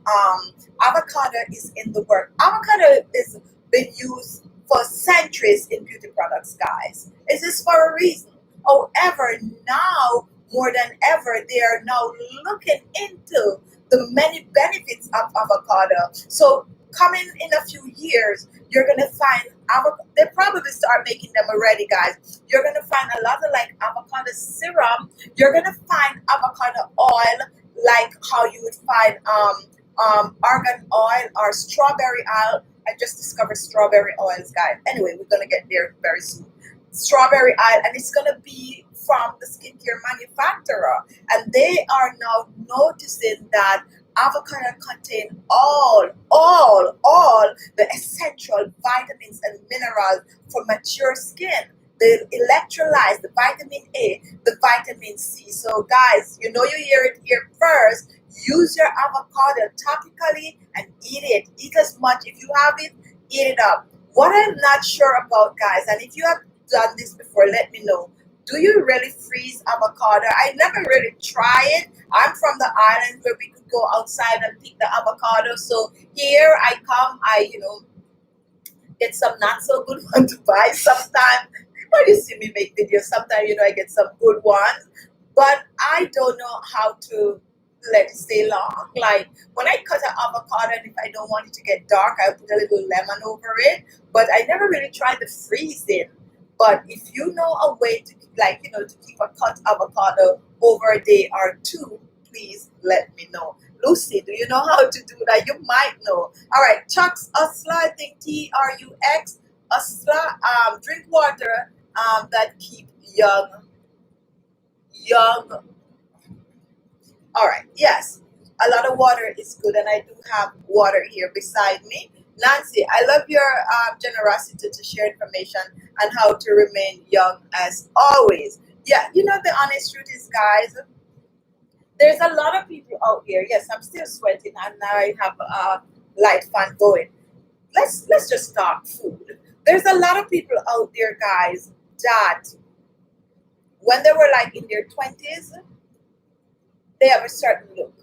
avocado is in the work. Avocado is been used for centuries in beauty products, guys. Is this for a reason? However, now more than ever, they are now looking into the many benefits of avocado. So coming in a few years, you're gonna find avocado. They probably start making them already, guys. You're gonna find a lot of like avocado serum. You're gonna find avocado oil, like how you would find argan oil or strawberry oil. I just discovered strawberry oils, guys. Anyway, we're gonna get there very soon. Strawberry oil, and it's gonna be from the skincare manufacturer, and they are now noticing that avocado contain all the essential vitamins and minerals for mature skin. The electrolytes, the vitamin A, the vitamin C. So guys, you know, you hear it here first. Use your avocado topically and eat it. Eat as much. If you have it, eat it up. What I'm not sure about, guys, and if you have done this before, let me know. Do you really freeze avocado? I never really try it. I'm from the island where we could go outside and pick the avocado. So here I come, get some not so good one to buy sometimes. When you see me make videos, sometimes, I get some good ones. But I don't know how to let it stay long. Like when I cut an avocado, and if I don't want it to get dark, I put a little lemon over it. But I never really tried to freeze it. But if you know a way to to keep a cut avocado over a day or two, please let me know. Lucy, do you know how to do that? You might know. All right, Chucks Usla, I think TRUX Usla, drink water that keep young. All right, yes, a lot of water is good, and I do have water here beside me. Nancy, I love your generosity to share information on how to remain young as always. Yeah, the honest truth is, guys, there's a lot of people out here. Yes, I'm still sweating, and I have a light fan going. Let's just talk food. There's a lot of people out there, guys, that when they were like in their 20s, they have a certain look.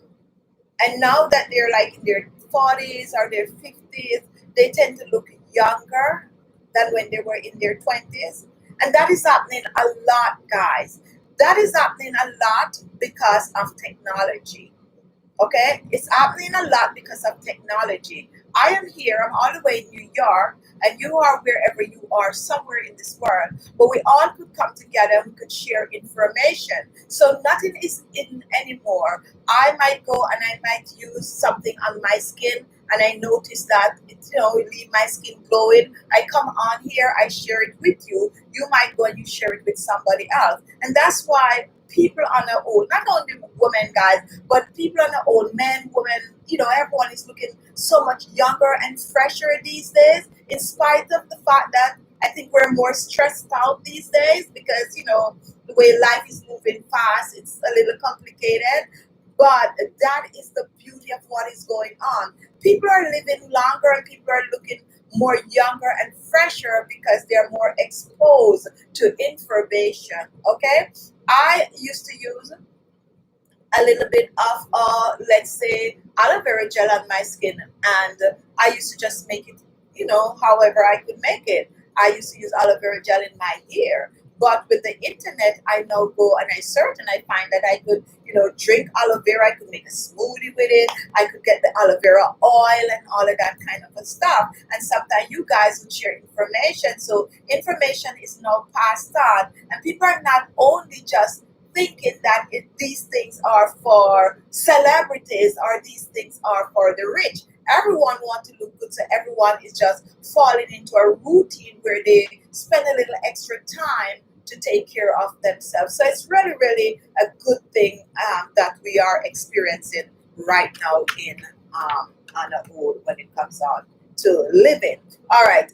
And now that they're like in their 40s or their 50s, they tend to look younger than when they were in their 20s. And that is happening a lot, guys. That is happening a lot because of technology. Okay? It's happening a lot because of technology. I am here, I'm all the way in New York, and you are wherever you are, somewhere in this world. But we all could come together and we could share information. So nothing is hidden anymore. I might go and I might use something on my skin, and I notice that it leave my skin glowing. I come on here, I share it with you. You might go and you share it with somebody else. And that's why people on their own, not only women, guys, but people on their own, men, women, everyone is looking so much younger and fresher these days, in spite of the fact that I think we're more stressed out these days because, the way life is moving fast, it's a little complicated. But that is the beauty of what is going on. People are living longer and people are looking more younger and fresher because they're more exposed to information. Okay? I used to use a little bit of, let's say, aloe vera gel on my skin, and I used to just make it, however I could make it. I used to use aloe vera gel in my hair. But with the internet, I now go and I search and I find that I could, drink aloe vera. I could make a smoothie with it. I could get the aloe vera oil and all of that kind of a stuff. And sometimes you guys will share information. So information is now passed on. And people are not only just thinking that these things are for celebrities or these things are for the rich. Everyone wants to look good, so everyone is just falling into a routine where they spend a little extra time to take care of themselves. So it's really, really a good thing that we are experiencing right now in Anna Old when it comes on to living. All right.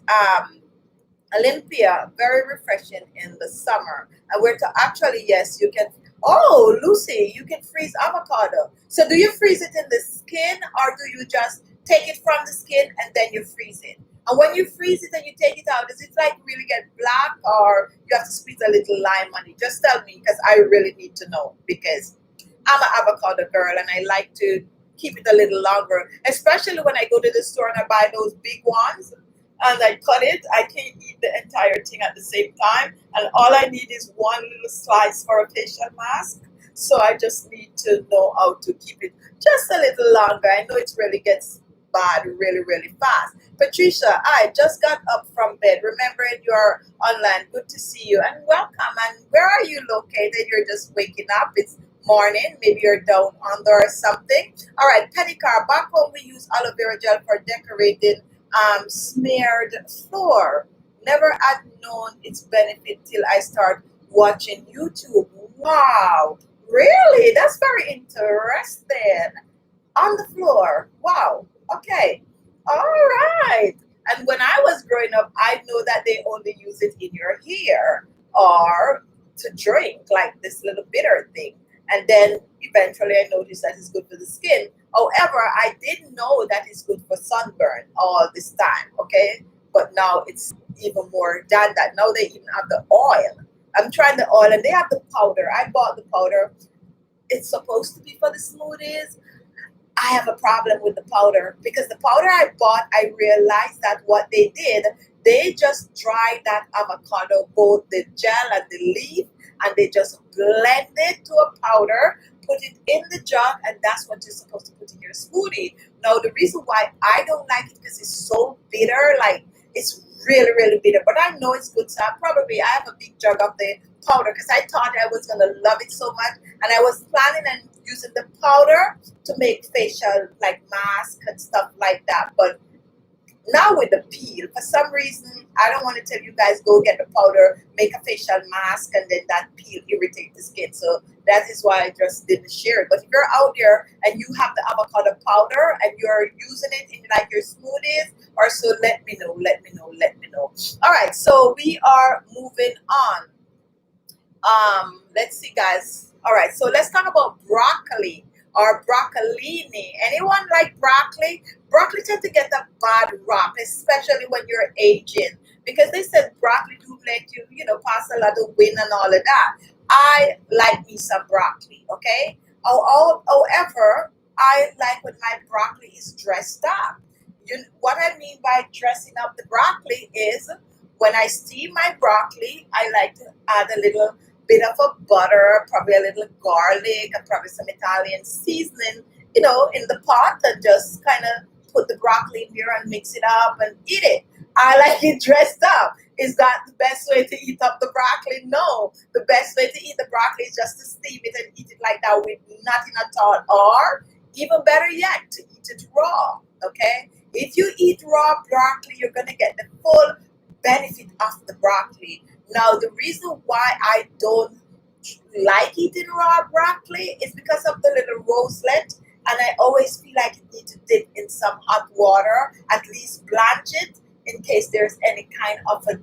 Olympia, very refreshing in the summer. And we're to actually, yes, you can. Oh, Lucy, you can freeze avocado. So do you freeze it in the skin or do you just take it from the skin and then you freeze it? And when you freeze it and you take it out, does it like really get black or you have to squeeze a little lime on it? Just tell me because I really need to know because I'm an avocado girl and I like to keep it a little longer, especially when I go to the store and I buy those big ones and I cut it. I can't eat the entire thing at the same time, and all I need is one little slice for a facial mask. So I just need to know how to keep it just a little longer. I know it really gets bad really, really fast. Patricia, I just got up from bed. Remembering you're online. Good to see you and welcome. And where are you located? You're just waking up. It's morning. Maybe you're down under or something. All right, pedicure. Back home, we use aloe vera gel for decorating smeared floor. Never had known its benefit till I start watching YouTube. Wow, really? That's very interesting. On the floor. Wow. Okay. All right. And when I was growing up, I know that they only use it in your hair or to drink, like this little bitter thing. And then eventually I noticed that it's good for the skin. However, I didn't know that it's good for sunburn all this time. Okay. But now it's even more than that. Now they even have the oil. I'm trying the oil and they have the powder. I bought the powder. It's supposed to be for the smoothies. I have a problem with the powder because the powder I bought, I realized that what they did, they just dried that avocado, both the gel and the leaf, and they just blend it to a powder, put it in the jug, and that's what you're supposed to put in your smoothie. Now, the reason why I don't like it because it's so bitter, like it's really, really bitter, but I know it's good. So I have a big jug of the powder because I thought I was going to love it so much, and I was planning on using the powder to make facial like mask and stuff like that. But now with the peel, for some reason, I don't want to tell you guys go get the powder, make a facial mask, and then that peel irritate the skin. So that is why I just didn't share it. But if you're out there and you have the avocado powder and you're using it in like your smoothies or so, let me know, let me know, let me know. All right, so we are moving on. Let's see, guys. All right, so let's talk about broccoli or broccolini. Anyone like broccoli? Broccoli tend to get a bad rap, especially when you're aging, because they said broccoli do let you, pass a lot of wind and all of that. I like me some broccoli, okay? However, I like when my broccoli is dressed up. What I mean by dressing up the broccoli is when I steam my broccoli, I like to add a little bit of a butter, probably a little garlic, and probably some Italian seasoning, in the pot, and just kind of put the broccoli in there and mix it up and eat it. I like it dressed up. Is that the best way to eat up the broccoli? No. The best way to eat the broccoli is just to steam it and eat it like that with nothing at all. Or even better yet, to eat it raw. Okay? If you eat raw broccoli, you're going to get the full benefit of the broccoli. Now, the reason why I don't like eating raw broccoli is because of the little roselet, and I always feel like you need to dip in some hot water, at least blanch it in case there's any kind of a,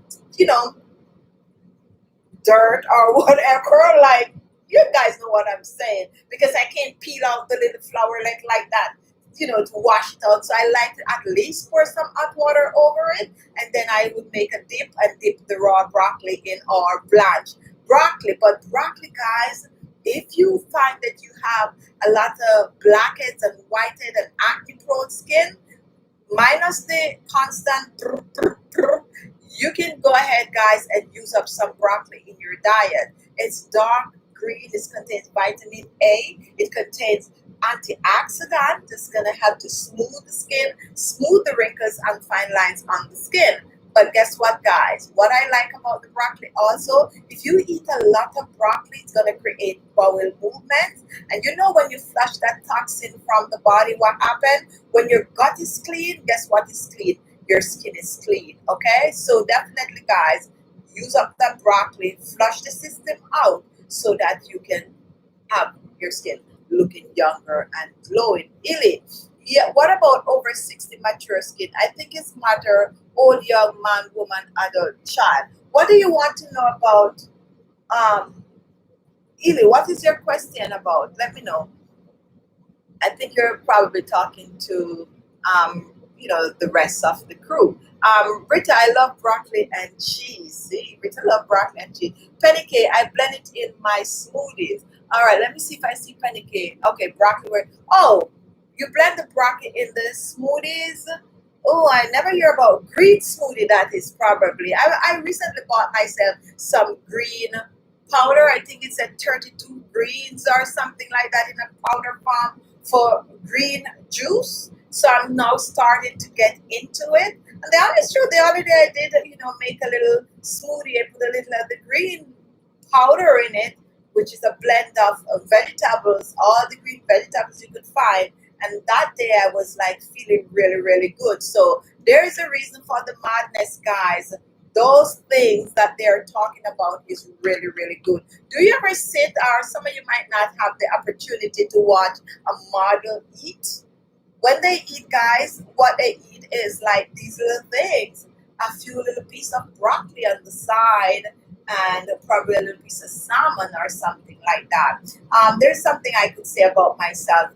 dirt or whatever. Like, you guys know what I'm saying, because I can't peel out the little flowerlet like that, to wash it out. So I like to at least pour some hot water over it, and then I would make a dip and dip the raw broccoli in or blanch broccoli. But broccoli, guys, if you find that you have a lot of blackheads and whitehead and acne prone skin, minus the constant you can go ahead, guys, and use up some broccoli in your diet. It's dark green. It contains vitamin A. It contains antioxidant. It's gonna help to smooth the skin, smooth the wrinkles and fine lines on the skin. But guess what, guys? What I like about the broccoli also, if you eat a lot of broccoli, it's gonna create bowel movement. And you know when you flush that toxin from the body, what happens? When your gut is clean, guess what is clean? Your skin is clean. Okay, so definitely, guys, use up that broccoli, flush the system out so that you can have your skin looking younger and glowing. Really, yeah. What about over 60 mature skin? I think it's matter old, young, man, woman, adult, child. What do you want to know about Ili? What is your question about? Let me know. I think you're probably talking to, the rest of the crew. Rita, I love broccoli and cheese. See, Rita love broccoli and cheese. Penny K, I blend it in my smoothies. All right, let me see if I see Penny K. Okay, broccoli. Oh, you blend the broccoli in the smoothies? Oh, I never hear about green smoothie. That is probably. I recently bought myself some green powder. I think it's at 32 greens or something like that in a powder form for green juice. So I'm now starting to get into it. And the honest truth, the other day I did, make a little smoothie. I put a little of the green powder in it, which is a blend of vegetables, all the green vegetables you could find. And that day I was like feeling really, really good. So there is a reason for the madness, guys. Those things that they're talking about is really, really good. Do you ever sit, or some of you might not have the opportunity to watch a model eat? When they eat, guys, what they eat is like these little things. A few little piece of broccoli on the side and probably a little piece of salmon or something like that. There's something I could say about myself.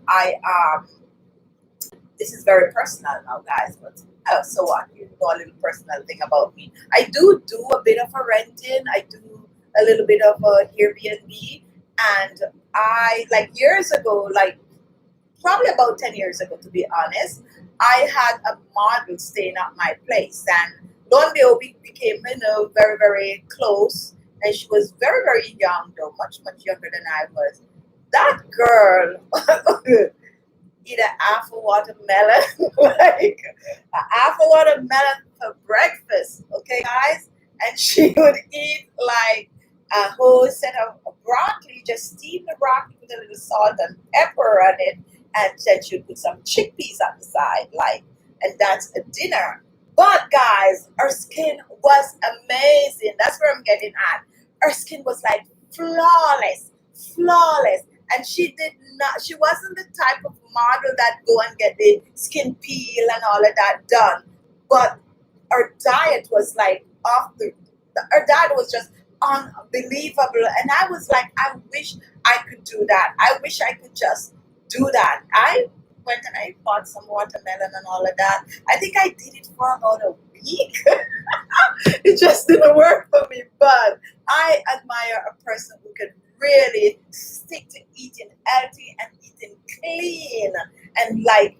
This is very personal now, guys, but so what? You know a little personal thing about me. I do a bit of a renting. I do a little bit of a Airbnb, and I like years ago, like probably about 10 years ago, to be honest, I had a model staying at my place, and lo and behold, we became, very, very close. And she was very, very young, though, much, much younger than I was. That girl eat a half a watermelon, like a half a watermelon for breakfast, okay, guys? And she would eat like a whole set of broccoli, just steam the broccoli with a little salt and pepper on it, and then she would put some chickpeas on the side, like, and that's a dinner. But guys, her skin was amazing. That's where I'm getting at. Her skin was like flawless, flawless. And she wasn't the type of model that go and get the skin peel and all of that done. But her diet was like her diet was just unbelievable. And I was like, I wish I could do that. I wish I could just do that. I went and I bought some watermelon and all of that. I think I did it for about a week. It just didn't work for me. But I admire a person who can really stick to eating healthy and eating clean and like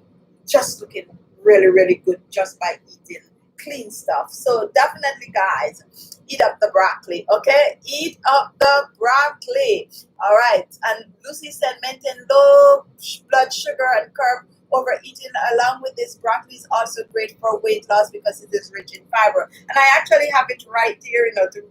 just looking really, really good just by eating clean stuff. So definitely, guys, eat up the broccoli, okay? Eat up the broccoli. All right. And Lucy said maintain low blood sugar and curb overeating. Along with this, broccoli is also great for weight loss because it is rich in fiber. And I actually have it right here, to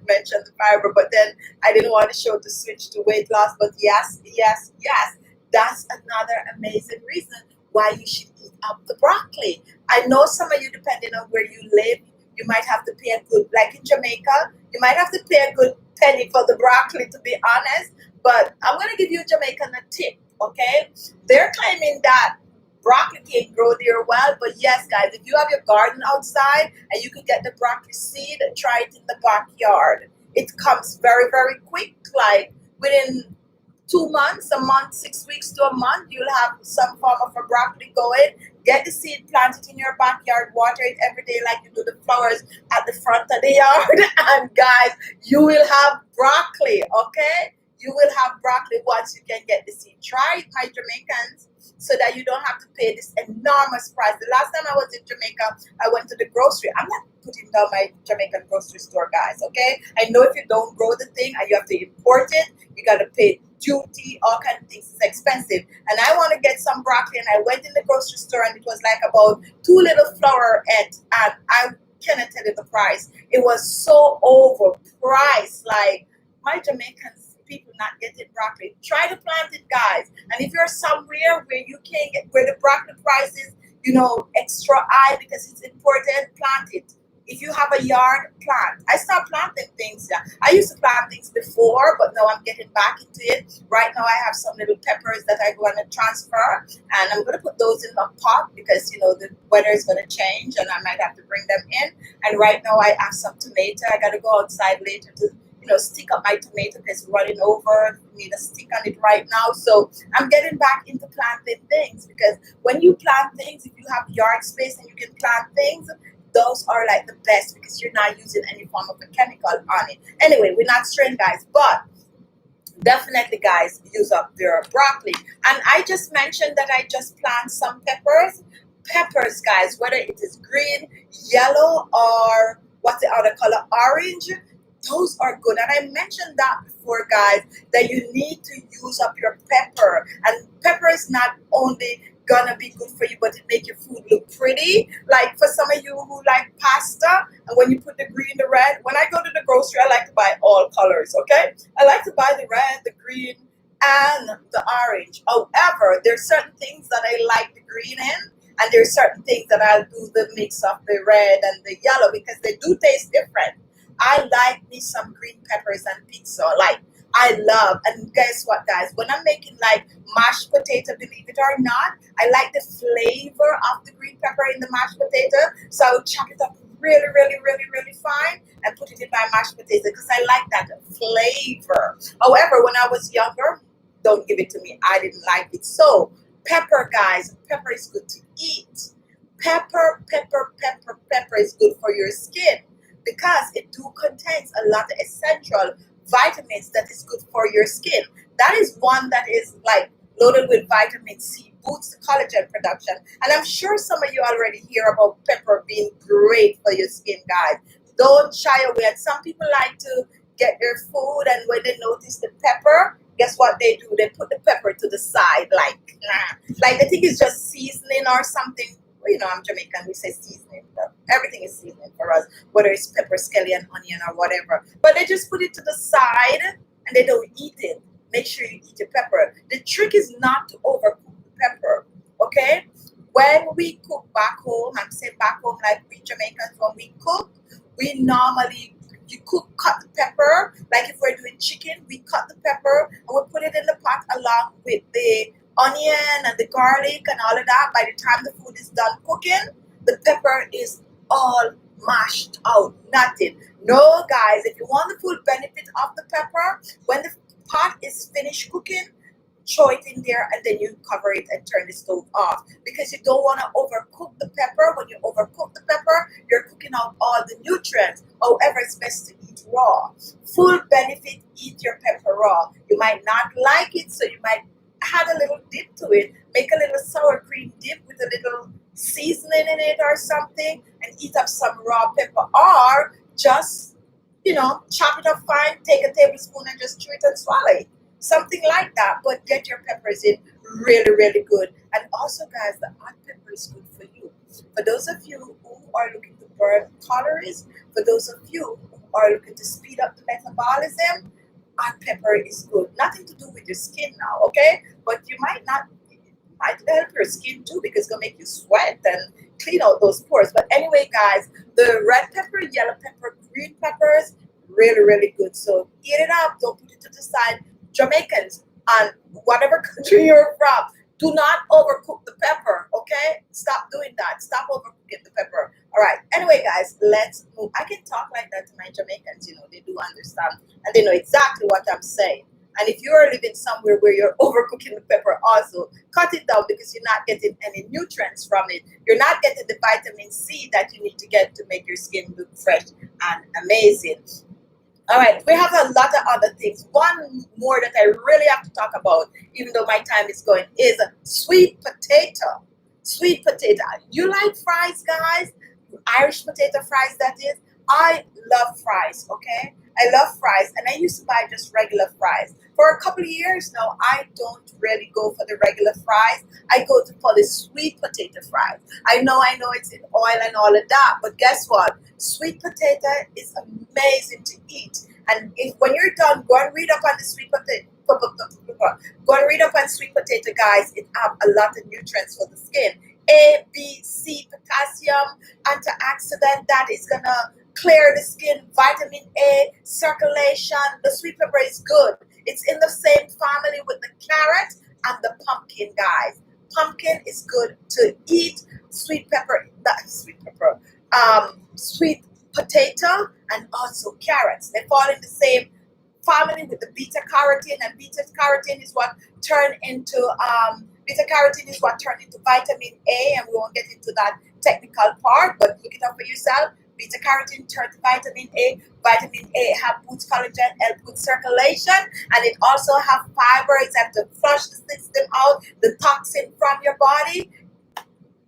mention the fiber, but then I didn't want to show to switch to weight loss. But yes, yes, yes, that's another amazing reason why you should eat up the broccoli. I know some of you, depending on where you live, you might have to pay a good, like in Jamaica, you might have to pay a good penny for the broccoli, to be honest. But I'm going to give you Jamaican a tip, okay? They're claiming that broccoli can grow there well, but yes, guys, if you have your garden outside and you could get the broccoli seed, try it in the backyard. It comes very, very quick, like within 2 months, a month, 6 weeks to a month, you'll have some form of a broccoli going. Get the seed, plant it in your backyard, water it every day like you do the flowers at the front of the yard. And guys, you will have broccoli, okay? You will have broccoli once you can get the seed. Try it, my Jamaicans. so that you don't have to pay this enormous price. The last time I was in Jamaica, I went to the grocery. I'm not putting down my Jamaican grocery store, guys, okay? I know if you don't grow the thing and you have to import it, you got to pay duty, all kind of things. It's expensive. And I want to get some broccoli, and I went in the grocery store, and it was like about 2 little flower heads, and I cannot tell you the price. It was so overpriced. Like, my Jamaicans, people not getting broccoli. Try to plant it, guys. And if you're somewhere where you can't get, where the broccoli price is, extra high because it's imported, plant it. If you have a yard, plant. I stopped planting things. Yeah. I used to plant things before, but now I'm getting back into it. Right now I have some little peppers that I want to transfer, and I'm going to put those in the pot because, the weather is going to change and I might have to bring them in. And right now I have some tomato. I got to go outside later to, stick up my tomato because it's running over. I need a stick on it right now. So I'm getting back into planting things, because when you plant things, if you have yard space and you can plant things, those are like the best because you're not using any form of a chemical on it. Anyway, we're not straying, guys, but definitely, guys, use up your broccoli. And I just mentioned that I just plant some peppers. Peppers, guys, whether it is green, yellow, or what's the other color, orange, those are good. And I mentioned that before, guys, that you need to use up your pepper. And pepper is not only gonna be good for you, but it make your food look pretty. Like for some of you who like pasta, and when you put the green, the red, when I go to the grocery, I like to buy all colors, okay? I like to buy the red, the green, and the orange. However, there's certain things that I like the green in, and there's certain things that I'll do the mix of the red and the yellow because they do taste different. I like me some green peppers and pizza. Like, I love, and guess what, guys? When I'm making like mashed potato, believe it or not, I like the flavor of the green pepper in the mashed potato. So I would chop it up really, really, really, really fine and put it in my mashed potato because I like that flavor. However, when I was younger, don't give it to me. I didn't like it. So pepper, guys, pepper is good to eat. Pepper is good for your skin because it do contains a lot of essential vitamins that is good for your skin. That is one that is like loaded with vitamin C, boosts the collagen production. And I'm sure some of you already hear about pepper being great for your skin, guys. Don't shy away. And some people like to get their food, and when they notice the pepper, guess what they do? They put the pepper to the side, like they think it's just seasoning or something. I'm Jamaican, we say seasoning. Everything is seasoning for us, whether it's pepper, scallion, onion, or whatever. But they just put it to the side and they don't eat it. Make sure you eat your pepper. The trick is not to overcook the pepper, okay? When we cook back home, I'm saying back home like we Jamaicans, when we cook, we normally cut the pepper. Like if we're doing chicken, we cut the pepper and we put it in the pot along with the onion and the garlic and all of that. By the time the food is done cooking, the pepper is all mashed out, nothing. No, guys, if you want the full benefit of the pepper, when the pot is finished cooking, throw it in there and then you cover it and turn the stove off, because you don't want to overcook the pepper. When you overcook the pepper, you're cooking out all the nutrients. However, it's best to eat raw. Full benefit, eat your pepper raw. You might not like it, so you might add a little dip to it. Make a little sour cream dip with a little seasoning in it or something, and eat up some raw pepper. Or just, chop it up fine, take a tablespoon and just chew it and swallow it. Something like that, but get your peppers in really, really good. And also, guys, the hot pepper is good for you. For those of you who are looking to burn calories, for those of you who are looking to speed up the metabolism, hot pepper is good. Nothing to do with your skin now, okay? But you might help your skin too, because it's going to make you sweat and clean out those pores. But anyway, guys, the red pepper, yellow pepper, green peppers, really, really good. So eat it up. Don't put it to the side. Jamaicans, and whatever country you're from, do not overcook the pepper, okay? Stop doing that. Stop overcooking the pepper. All right. Anyway, guys, let's move. I can talk like that to my Jamaicans. They do understand, and they know exactly what I'm saying. And if you are living somewhere where you're overcooking the pepper also, cut it down, because you're not getting any nutrients from it. You're not getting the vitamin C that you need to get to make your skin look fresh and amazing. All right, we have a lot of other things. One more that I really have to talk about, even though my time is going, is sweet potato. Sweet potato. You like fries, guys? Irish potato fries, that is. I love fries, okay? I love fries, and I used to buy just regular fries. For a couple of years now, I don't really go for the regular fries. I go for the sweet potato fries. I know it's in oil and all of that, but guess what? Sweet potato is amazing to eat. And if when you're done, go and read up on the sweet potato. Go and read up on sweet potato, guys. It have a lot of nutrients for the skin. A, B, C, potassium, antioxidant that is gonna clear the skin, vitamin A, circulation. The sweet pepper is good. It's in the same family with the carrot and the pumpkin, guys. Pumpkin is good to eat. Sweet pepper, not sweet pepper, sweet potato and also carrots. They fall in the same family with the beta carotene, and beta carotene is what turned into vitamin A, and we won't get into that technical part, but look it up for yourself. Beta carotene turned to vitamin A. Vitamin A have boosts collagen, help with circulation, and it also have fiber. It's have to flush the system out, the toxin from your body.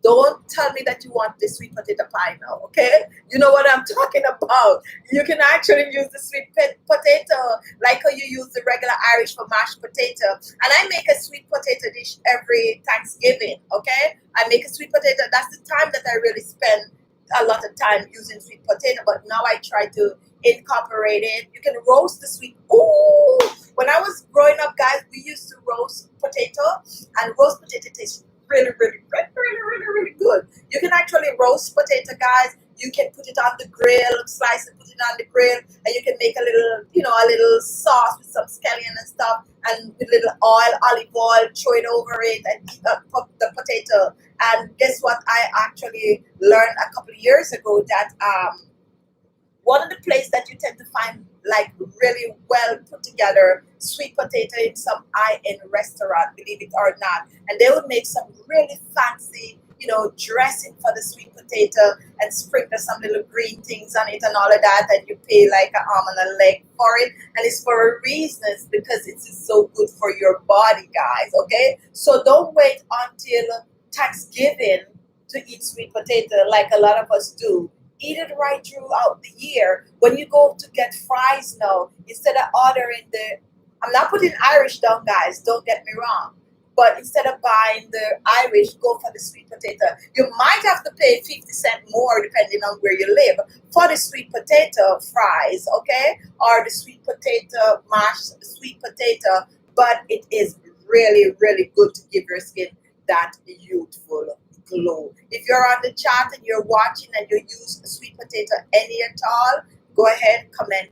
Don't tell me that you want the sweet potato pie now, okay? You know what I'm talking about. You can actually use the sweet potato like how you use the regular Irish for mashed potato. And I make a sweet potato dish every Thanksgiving, okay? I make a sweet potato. That's the time that I really spend a lot of time using sweet potato, but now I try to incorporate it. You can roast the sweet. Ooh! When I was growing up, guys, we used to roast potato, and roast potato tastes really good. You can actually roast potato, guys. You can put it on the grill, slice it, put it on the grill, and you can make a little, a little sauce with some scallion and stuff, and with little oil, olive oil, throw it over it, and eat the potato. And guess what? I actually learned a couple of years ago that one of the places that you tend to find like really well put together sweet potato in some high-end restaurant, believe it or not, and they would make some really fancy, dressing for the sweet potato and sprinkle some little green things on it and all of that, and you pay like an arm and a leg for it, and it's for a reason. It's because it's so good for your body, guys. Okay, so don't wait until Thanksgiving to eat sweet potato like a lot of us do. Eat it right throughout the year. When you go to get fries now, instead of ordering I'm not putting Irish down, guys, don't get me wrong. But instead of buying the Irish, go for the sweet potato. You might have to pay 50 cents more depending on where you live for the sweet potato fries, okay? Or the sweet potato mashed sweet potato. But it is really, really good to give your skin that youthful glow. If you're on the chat and you're watching and you use sweet potato any at all, go ahead, comment.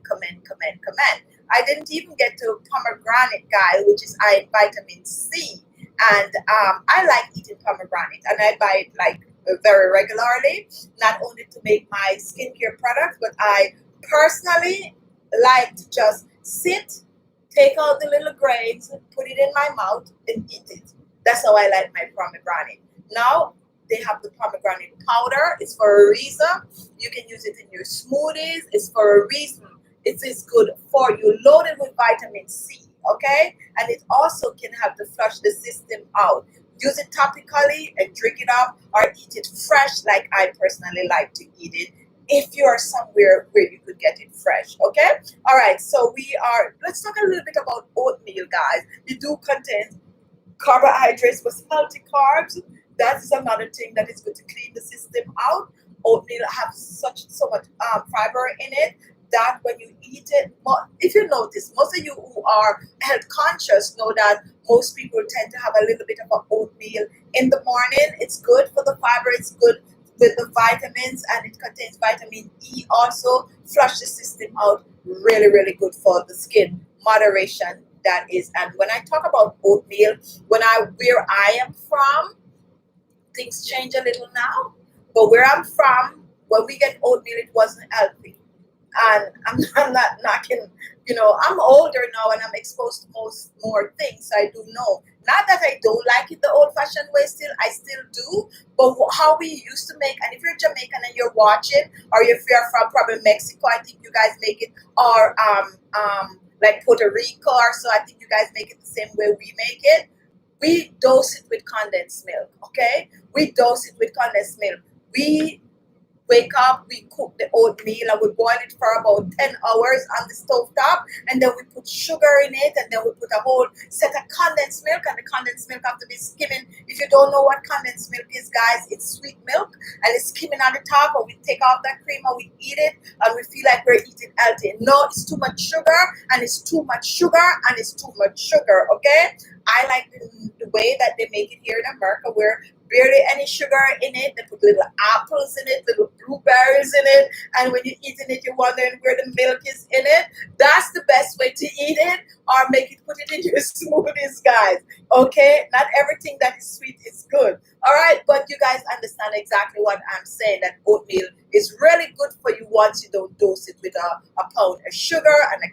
I didn't even get to pomegranate, guys, which is high in vitamin C. And I like eating pomegranate, and I buy it like very regularly, not only to make my skincare products, but I personally like to just sit, take out the little grains, put it in my mouth, and eat it. That's how I like my pomegranate. Now, they have the pomegranate powder. It's for a reason. You can use it in your smoothies. It's for a reason. It is good for you, loaded with vitamin C, okay? And it also can help to flush the system out. Use it topically and drink it up, or eat it fresh like I personally like to eat it, if you are somewhere where you could get it fresh, okay? All right, so let's talk a little bit about oatmeal, guys. It do contain carbohydrates, but healthy carbs. That is another thing that is going to clean the system out. Oatmeal have so much fiber in it that when you eat it, if you notice, most of you who are health conscious know that most people tend to have a little bit of an oatmeal in the morning. It's good for the fiber. It's good with the vitamins, and it contains vitamin E also. Flush the system out. Really, really good for the skin. Moderation, that is. And when I talk about oatmeal, where I am from, things change a little now, but where I'm from, when we get oatmeal, it wasn't healthy. And I'm not knocking, you know, I'm older now and I'm exposed to more things. So I do know. Not that I don't like it the old fashioned way still, I still do. But how we used to make, and if you're Jamaican and you're watching, or if you're from probably Mexico, I think you guys make it, or like Puerto Rico, or so I think you guys make it the same way we make it. We dose it with condensed milk, okay? We dose it with condensed milk. We wake up, we cook the oatmeal and we boil it for about 10 hours on the stove top, and then we put sugar in it, and then we put a whole set of condensed milk, and the condensed milk have to be skimming. If you don't know what condensed milk is, guys, it's sweet milk and it's skimming on the top, and we take off that cream and we eat it and we feel like we're eating healthy. No, it's too much sugar, and it's too much sugar, and it's too much sugar, okay? I like the way that they make it here in America, where barely any sugar in it. They put little apples in it, little blueberries in it, and when you're eating it, you're wondering where the milk is in it. That's the best way to eat it, or put it in your smoothies, guys. Okay, not everything that is sweet is good. All right, but you guys understand exactly what I'm saying. That oatmeal is really good for you once you don't dose it with a pound of sugar and a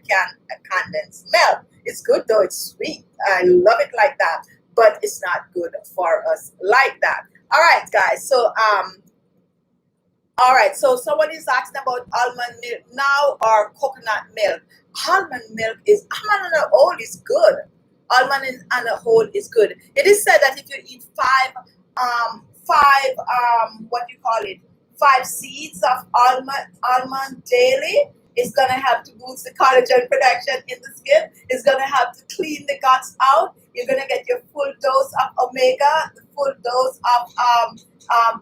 condensed milk. It's good though. It's sweet. I love it like that, but it's not good for us like that. All right, guys. So all right. So someone is asking about almond milk now or coconut milk. Almond on the whole is good. On the whole is good. It is said that if you eat what you call it, 5 seeds of almond daily, it's gonna have to boost the collagen production in the skin. It's gonna have to clean the guts out. You're gonna get your full dose of omega, the full dose of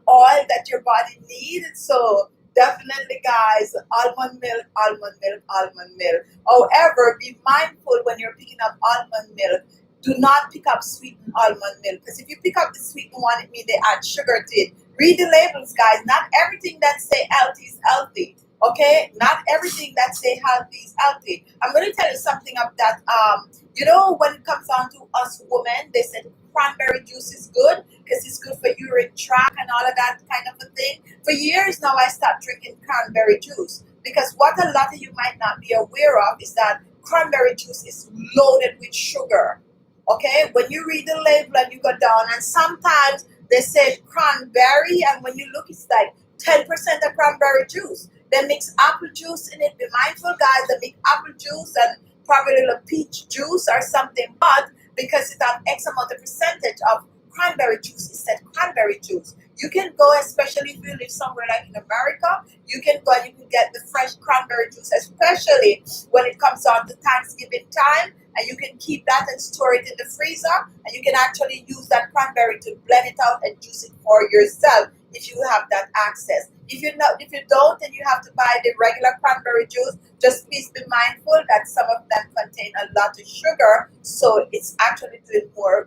oil that your body needs. So definitely, guys, almond milk, almond milk, almond milk. However, be mindful when you're picking up almond milk. Do not pick up sweetened almond milk, because if you pick up the sweetened one, it means they add sugar to it. Read the labels, guys. Not everything that say healthy is healthy. Okay, not everything that say healthy is healthy. I'm going to tell you something of that. You know, when it comes down to us women, they said cranberry juice is good because it's good for urine tract and all of that kind of a thing. For years now, I stopped drinking cranberry juice, because what a lot of you might not be aware of is that cranberry juice is loaded with sugar. Okay, when you read the label and you go down, and sometimes they say cranberry, and when you look, it's like 10% of cranberry juice. They mix apple juice in it. Be mindful, guys. They mix apple juice and probably a little peach juice or something, but because it has X amount of percentage of cranberry juice, it said cranberry juice. You can go, especially if you live somewhere like in America, you can go and you can get the fresh cranberry juice, especially when it comes on to Thanksgiving time, and you can keep that and store it in the freezer, and you can actually use that cranberry to blend it out and juice it for yourself if you have that access. If you don't, then you have to buy the regular cranberry juice. Just please be mindful that some of them contain a lot of sugar, so it's actually doing more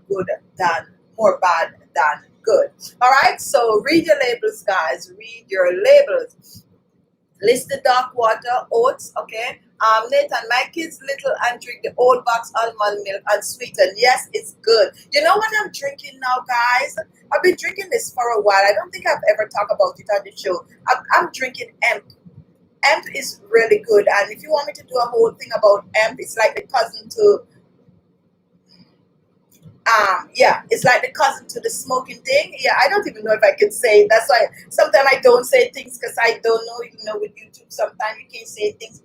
bad than good. All right, so read your labels, guys. Read your labels. List the dark water, oats, okay? Nathan, my kids little and drink the old box almond milk unsweetened. Yes, it's good. You know what I'm drinking now, guys? I've been drinking this for a while. I don't think I've ever talked about it on the show. I'm drinking hemp. Hemp is really good. And if you want me to do a whole thing about hemp, it's like the cousin to it's like the cousin to the smoking thing. Yeah, I don't even know if I can say it. That's why sometimes I don't say things, because I don't know. You know, with YouTube, sometimes you can't say things.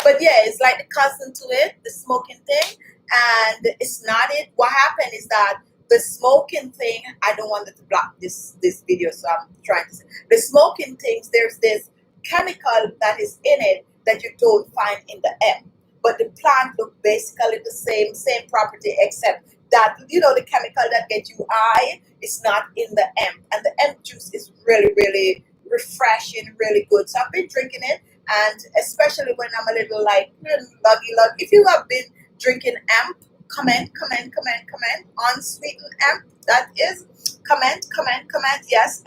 But yeah, it's like the cousin to it, the smoking thing, and it's not it. What happened is that the smoking thing. I don't want it to block this video, so I'm trying to say the smoking things. There's this chemical that is in it that you don't find in the hemp, but the plant look basically the same property, except that, you know, the chemical that gets you high is not in the hemp, and the hemp juice is really, really refreshing, really good. So I've been drinking it, and especially when I'm a little like luggy. If you have been drinking hemp, comment unsweetened hemp. That is comment. Yes,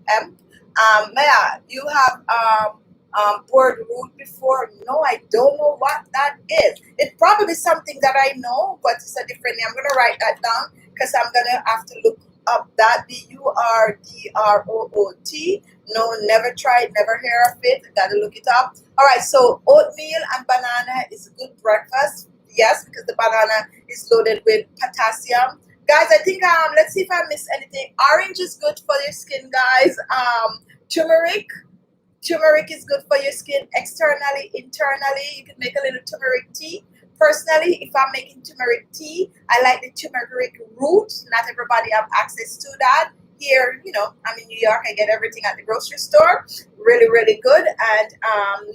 hemp. Yeah, you have word root before? No, I don't know what that is. It's probably something that I know, but it's a different name. I'm gonna write that down because I'm gonna have to look up that Burdroot. No, never tried, never heard of it. Gotta look it up. All right, so oatmeal and banana is a good breakfast. Yes, because the banana is loaded with potassium. Guys, I think let's see if I missed anything. Orange is good for your skin, guys. Turmeric. Turmeric is good for your skin externally, internally. You can make a little turmeric tea. Personally, if I'm making turmeric tea, I like the turmeric root. Not everybody have access to that. Here, I'm in New York. I get everything at the grocery store. Really, really good. And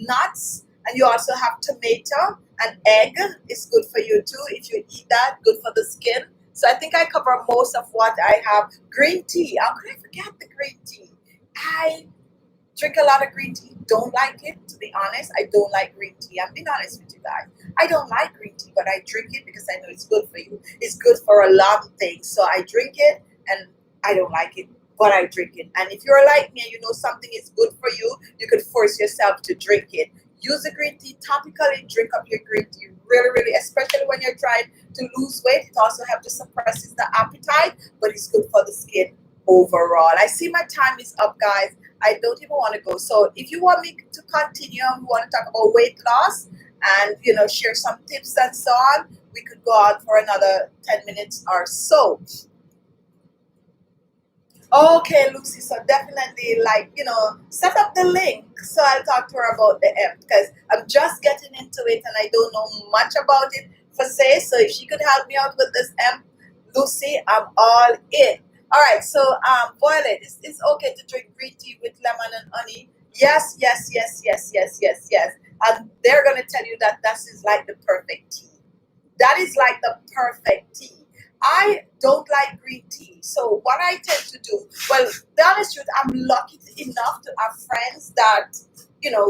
nuts. And you also have tomato and egg. Is good for you too. If you eat that, good for the skin. So I think I cover most of what I have. Green tea. How could I forget the green tea? I drink a lot of green tea. Don't like it, to be honest. I don't like green tea. I'm being honest with you guys. I don't like green tea, but I drink it because I know it's good for you. It's good for a lot of things. So I drink it, and I don't like it, but I drink it. And if you're like me and you know something is good for you, you could force yourself to drink it. Use the green tea topically. Drink up your green tea. Really, really, especially when you're trying to lose weight. It also helps to suppress the appetite, but it's good for the skin overall. I see my time is up, guys. I don't even want to go. So if you want me to continue, we want to talk about weight loss and share some tips and so on, we could go on for another 10 minutes or so. Okay, Lucy, so definitely set up the link so I'll talk to her about the app because I'm just getting into it and I don't know much about it per se. So if she could help me out with this app, Lucy, I'm all in. All right, so Violet, it's okay to drink green tea with lemon and honey. Yes, yes, yes, yes, yes, yes, yes. And they're gonna tell you that is like the perfect tea. That is like the perfect tea. I don't like green tea, so what I tend to do, well, the honest truth, I'm lucky enough to have friends that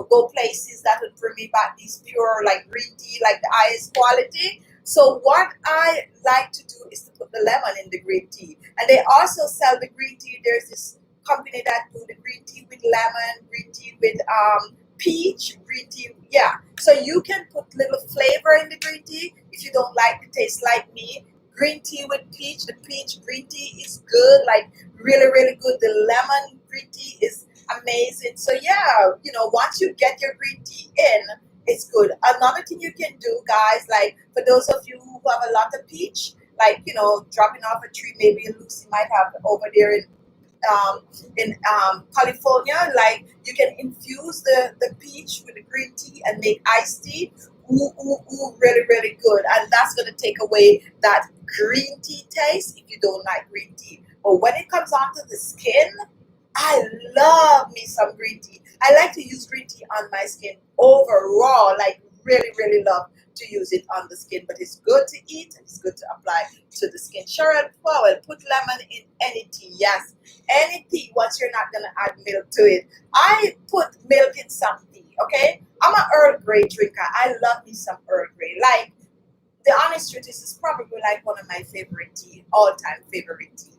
go places that would bring me back these pure like green tea, like the highest quality. So what I like to do is to put the lemon in the green tea, and they also sell the green tea. There's this company that do the green tea with lemon, green tea with peach, green tea. Yeah, so you can put little flavor in the green tea if you don't like the taste like me. Green tea with peach. The peach green tea is good, like really, really good. The lemon green tea is amazing. So yeah, once you get your green tea in, it's good. Another thing you can do, guys, like for those of you who have a lot of peach, like dropping off a tree, maybe Lucy might have over there in California, like you can infuse the peach with the green tea and make iced tea. Ooh, ooh, ooh, really, really good. And that's going to take away that green tea taste if you don't like green tea. But when it comes onto the skin, I love me some green tea. I like to use green tea on my skin overall, like really, really love to use it on the skin. But it's good to eat and it's good to apply to the skin. Cheryl Powell, put lemon in any tea. Yes, any tea once you're not going to add milk to it. I put milk in some tea, okay? I'm an Earl Grey drinker. I love me some Earl Grey. Like, the honest truth is, it's probably like one of my favorite tea, all-time favorite tea.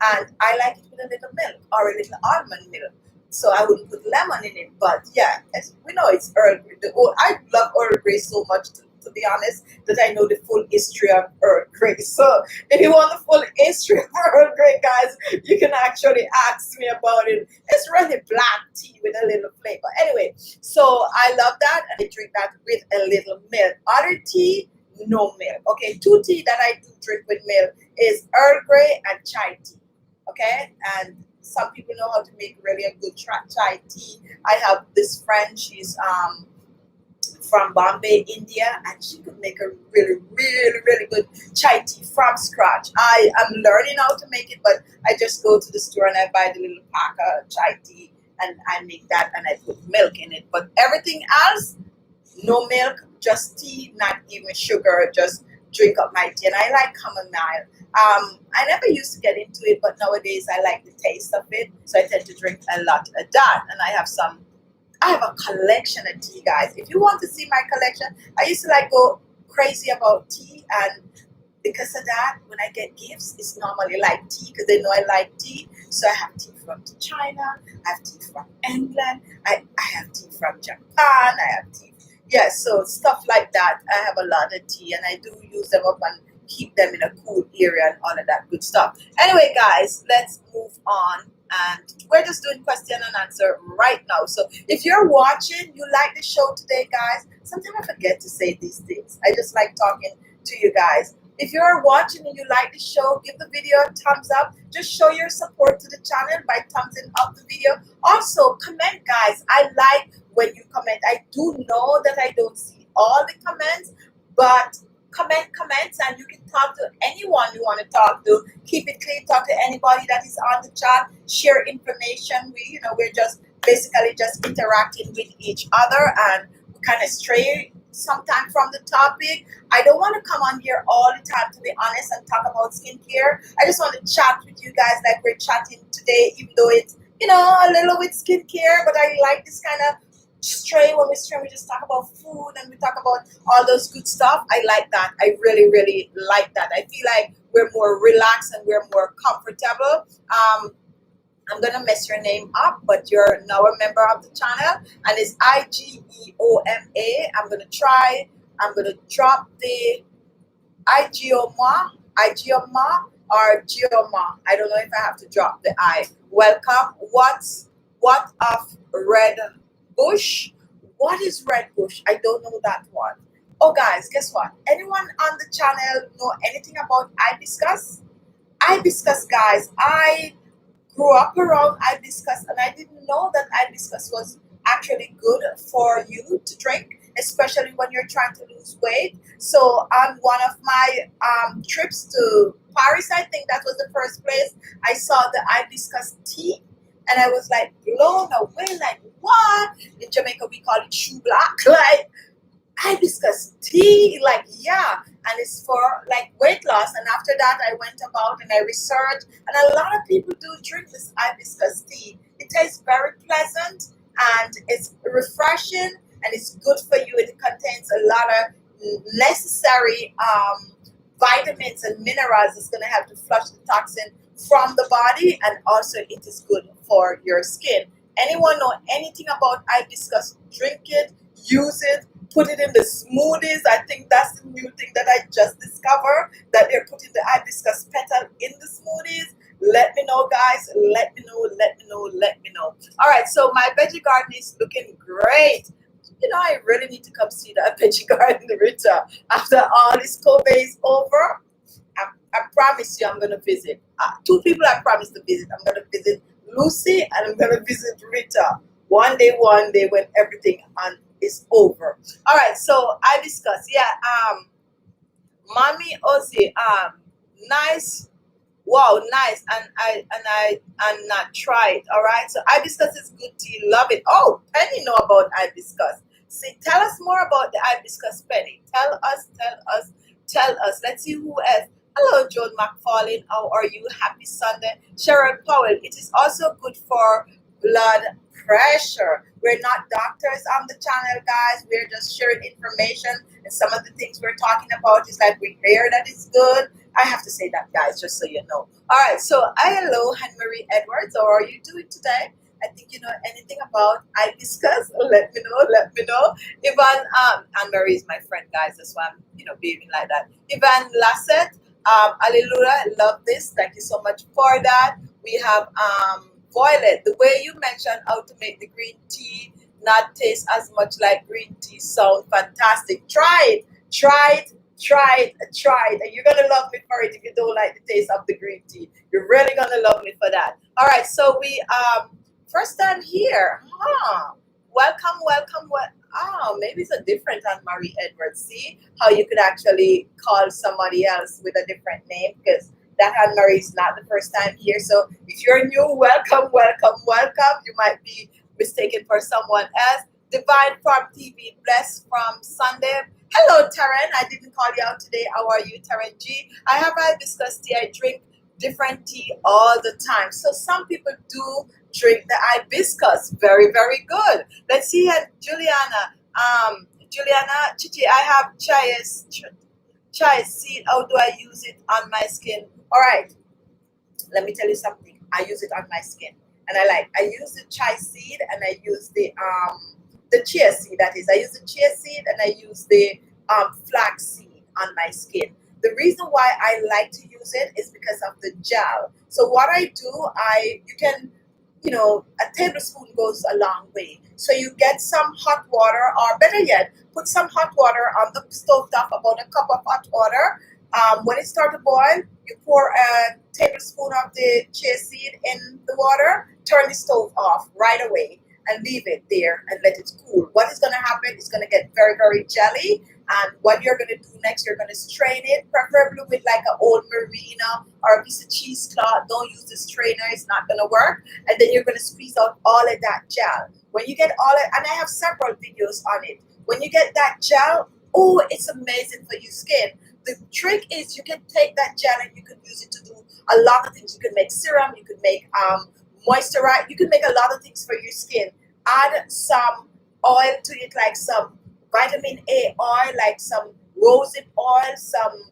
And I like it with a little milk or a little almond milk. So I wouldn't put lemon in it. But yeah, as we know it's Earl Grey. I love Earl Grey so much, to be honest, that I know the full history of Earl Grey. So if you want the full history of Earl Grey, guys, you can actually ask me about it. It's really black tea with a little flavor. Anyway, so I love that and I drink that with a little milk. Other tea, no milk. Okay, two tea that I do drink with milk is Earl Grey and chai tea. Okay, and some people know how to make really a good chai tea. I have this friend, she's from Bombay, India, and she could make a really, really, really good chai tea from scratch. I am learning how to make it, but I just go to the store and I buy the little pack of chai tea and I make that and I put milk in it. But everything else, no milk, just tea, not even sugar, just drink up my tea. And I like chamomile. I never used to get into it, but nowadays I like the taste of it. So I tend to drink a lot of that. And I have a collection of tea, guys. If you want to see my collection, I used to go crazy about tea. And because of that, when I get gifts, it's normally like tea because they know I like tea. So I have tea from China. I have tea from England. I have tea from Japan. I have tea. Yeah, so stuff like that. I have a lot of tea and I do use them up and keep them in a cool area and all of that good stuff. Anyway, guys, let's move on. And we're just doing question and answer right now. So if you're watching, you like the show today, guys. Sometimes I forget to say these things. I just like talking to you guys. If you're watching and you like the show, give the video a thumbs up. Just show your support to the channel by thumbsing up the video. Also, comment, guys. I like when you comment. I do know that I don't see all the comments, but comments, and you can talk to anyone you want to talk to. Keep it clean. Talk to anybody that is on the chat. Share information. We're just basically just interacting with each other and kind of stray sometimes from the topic. I don't want to come on here all the time, to be honest, and talk about skincare. I just want to chat with you guys like we're chatting today, even though it's a little bit skincare, but I like this kind of stray. When we stray, we just talk about food and we talk about all those good stuff. I like that. I really, really like that. I feel like we're more relaxed and we're more comfortable. I'm gonna mess your name up, but you're now a member of the channel, and it's IGEOMA. I'm gonna drop the IGOMA or Geoma. I don't know if I have to drop the I. Welcome. What of red bush? What is red bush? I don't know that one. Oh, guys, guess what? Anyone on the channel know anything about hibiscus? Hibiscus, guys. I grew up around hibiscus, and I didn't know that hibiscus was actually good for you to drink, especially when you're trying to lose weight. So on one of my trips to Paris, I think that was the first place I saw the hibiscus tea, and I was like blown away. Like, what? In Jamaica we call it chou black. Like, hibiscus tea, like, yeah, and it's for like weight loss. And after that I went about and I researched, and a lot of people do drink this hibiscus tea. It tastes very pleasant and it's refreshing and it's good for you. It contains a lot of necessary vitamins and minerals. It's going to help to flush the toxin from the body, and also it is good for your skin. Anyone know anything about hibiscus? Drink it, use it, put it in the smoothies. I think that's the new thing that I just discovered, that they're putting the hibiscus petal in the smoothies. Let me know, guys. Let me know. All right, so my veggie garden is looking great. I really need to come see that veggie garden, Rita. After all this COVID is over, I promise you I'm going to visit. Two people I promised to visit. I'm going to visit Lucy and I'm going to visit Rita. One day when everything is over. All right, so hibiscus. Yeah, Mommy Ozzy, nice. Wow, nice. And not tried. All right, so hibiscus is good tea. Love it. Oh, Penny know about hibiscus. See, tell us more about the hibiscus, Penny. Tell us. Let's see who else. Hello, Joan McFarlane. How are you? Happy Sunday. Cheryl Powell. It is also good for blood pressure. We're not doctors on the channel, guys. We're just sharing information, and some of the things we're talking about is like we hear that it's good. I have to say that, guys, just so you know. All right, so hello, Henry Edwards. How are you doing today? I think you know anything about hibiscus. Let me know. Ivan, Anne-Marie is my friend, guys. That's why I'm, behaving like that. Ivan Lassett, Alleluia, love this. Thank you so much for that. We have Violet, the way you mentioned how to make the green tea not taste as much like green tea sound fantastic. Try it, and you're gonna love me for it. If you don't like the taste of the green tea, you're really gonna love me for that. All right, so we first time here. Welcome. What? Oh, maybe it's a different Anne-Marie Edwards. See how you could actually call somebody else with a different name, because that Anne-Marie is not the first time here. So if you're new, welcome. You might be mistaken for someone else. Divine Farm TV, blessed from Sunday. Hello, Taryn. I didn't call you out today. How are you, Taryn G? I have hibiscus tea. I drink different tea all the time. So some people do drink the hibiscus. Very, very good. Let's see here, Juliana. Juliana, Khichi, I have chai seed. How do I use it on my skin? All right, let me tell you something. I use it on my skin, and I use the chai seed, and I use the chia seed. That is, I use the chia seed and I use the flax seed on my skin. The reason why I like to use it is because of the gel. So what I do, you can, a tablespoon goes a long way. So you get some hot water, or better yet, put some hot water on the stove top, about a cup of hot water. When it starts to boil, you pour a tablespoon of the chia seed in the water, turn the stove off right away, and leave it there and let it cool. What is going to happen is going to get very, very jelly. And what you're going to do next, you're going to strain it, preferably with like an old marina or a piece of cheesecloth. Don't use the strainer, it's not going to work. And then you're going to squeeze out all of that gel. When you get all it, and I have several videos on it, when you get that gel, oh, it's amazing for your skin. The trick is you can take that gel and you can use it to do a lot of things. You can make serum, you can make moisturize, you can make a lot of things for your skin. Add some oil to it, like some vitamin A oil, like some rosehip oil, some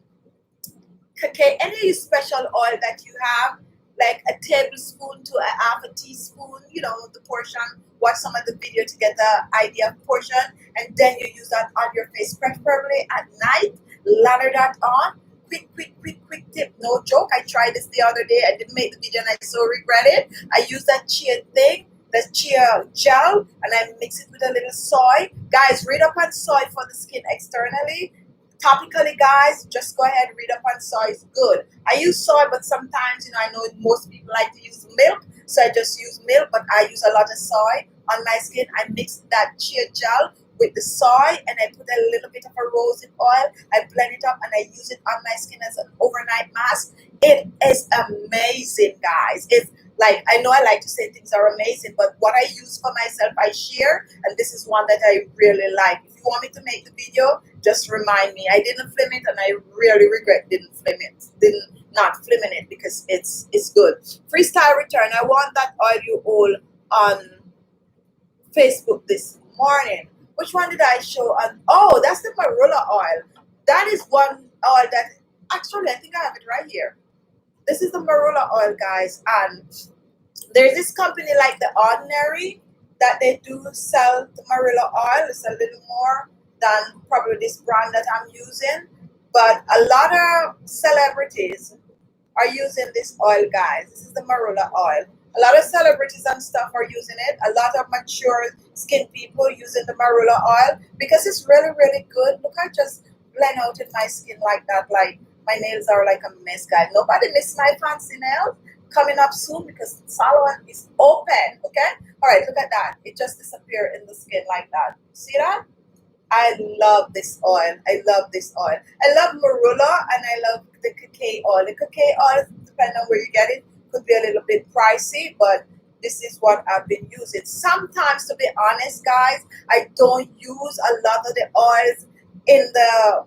cacao, any special oil that you have, like a tablespoon to a half a teaspoon, the portion. Watch some of the video to get the idea of portion, and then you use that on your face, preferably at night. Lather that on. Quick tip, no joke. I tried this the other day. I didn't make the video and I so regret it. I use that chia thing, the chia gel, and I mix it with a little soy. Guys, read up on soy for the skin externally. Topically, guys, just go ahead and read up on soy. It's good. I use soy, but sometimes, I know most people like to use milk, so I just use milk, but I use a lot of soy on my skin. I mix that chia gel with the soy, and I put a little bit of a rosehip oil. I blend it up and I use it on my skin as an overnight mask. It is amazing, guys. It's like, I know I like to say things are amazing, but what I use for myself, I share, and this is one that I really like. If you want me to make the video, just remind me. I didn't film it, and I really regret not filming it, because it's good. Freestyle return. I want that oil on Facebook this morning. Which one did I show on? Oh, that's the marula oil. That is one oil that, actually, I think I have it right here. This is the marula oil, guys. And there's this company like The Ordinary that they do sell the marula oil. It's a little more than probably this brand that I'm using. But a lot of celebrities are using this oil, guys. This is the marula oil. A lot of celebrities and stuff are using it. A lot of mature skin people using the marula oil because it's really, really good. Look, I just blend out in my skin like that. Like, my nails are like a mess, guys. Nobody miss my fancy nails. Coming up soon because the salon is open, okay? All right, look at that. It just disappeared in the skin like that. See that? I love this oil. I love this oil. I love marula and I love the cacao oil. The cacao oil, depending on where you get it, could be a little bit pricey, but this is what I've been using. Sometimes, to be honest, guys, I don't use a lot of the oils in the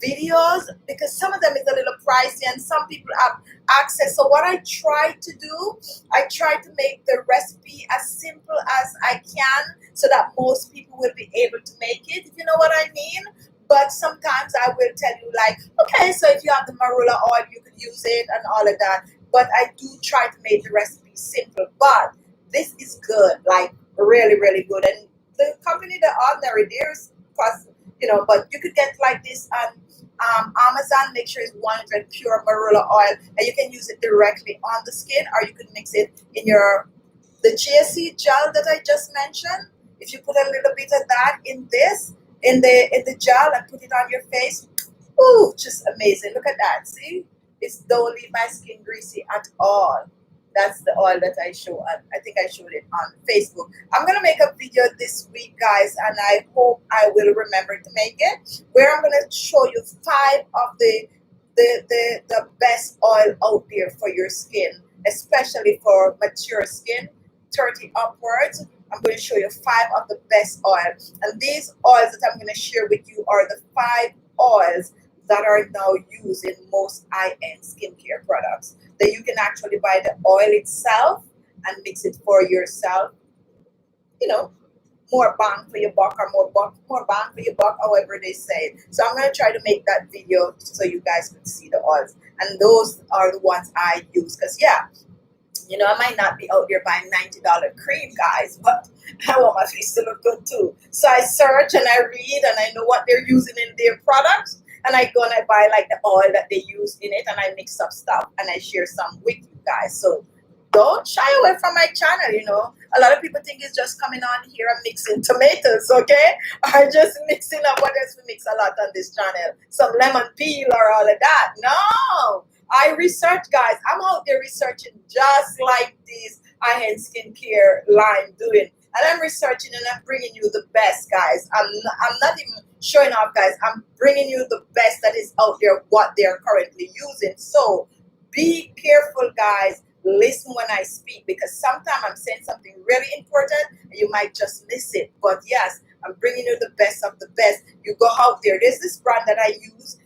videos because some of them is a little pricey and some people have access. So what I try to do, I try to make the recipe as simple as I can so that most people will be able to make it, if you know what I mean. But sometimes I will tell you, like, okay, so if you have the marula oil, you could use it and all of that. But I do try to make the recipe simple. But this is good, like really, really good. And the company, The Ordinary, there's cost, but you could get like this on Amazon. Make sure it's 100 pure marula oil, and you can use it directly on the skin, or you could mix it in the chia seed gel that I just mentioned. If you put a little bit of that in the gel and put it on your face, ooh, just amazing. Look at that. See? Don't leave my skin greasy at all. That's the oil that I show. I think I showed it on Facebook. I'm going to make a video this week, guys, and I hope I will remember to make it, where I'm going to show you 5 of the best oil out there for your skin, especially for mature skin, 30 upwards. I'm going to show you 5 of the best oils. And these oils that I'm going to share with you are the 5 oils that are now used in most high-end skincare products. That you can actually buy the oil itself and mix it for yourself. More bang for your buck, or more bang for your buck, however they say it. So I'm going to try to make that video so you guys can see the oils. And those are the ones I use. Because, yeah, I might not be out there buying $90 cream, guys, but I want my face to look good too. So I search and I read and I know what they're using in their products. and I go and I buy like the oil that they use in it, and I mix up stuff and I share some with you guys. So don't shy away from my channel. You know, a lot of people think it's just coming on here and mixing tomatoes, okay, or just mixing up what else we mix a lot on this channel, some lemon peel or all of that. No, I research, guys. I'm out there researching just like these high-end skincare line doing, and I'm researching and I'm bringing you the best, guys. I'm not even showing off, guys. I'm bringing you the best that is out there, what they're currently using. So be careful, guys. Listen when I speak, because sometimes I'm saying something really important and you might just miss it. But yes, I'm bringing you the best of the best. You go out there. There's this brand that I use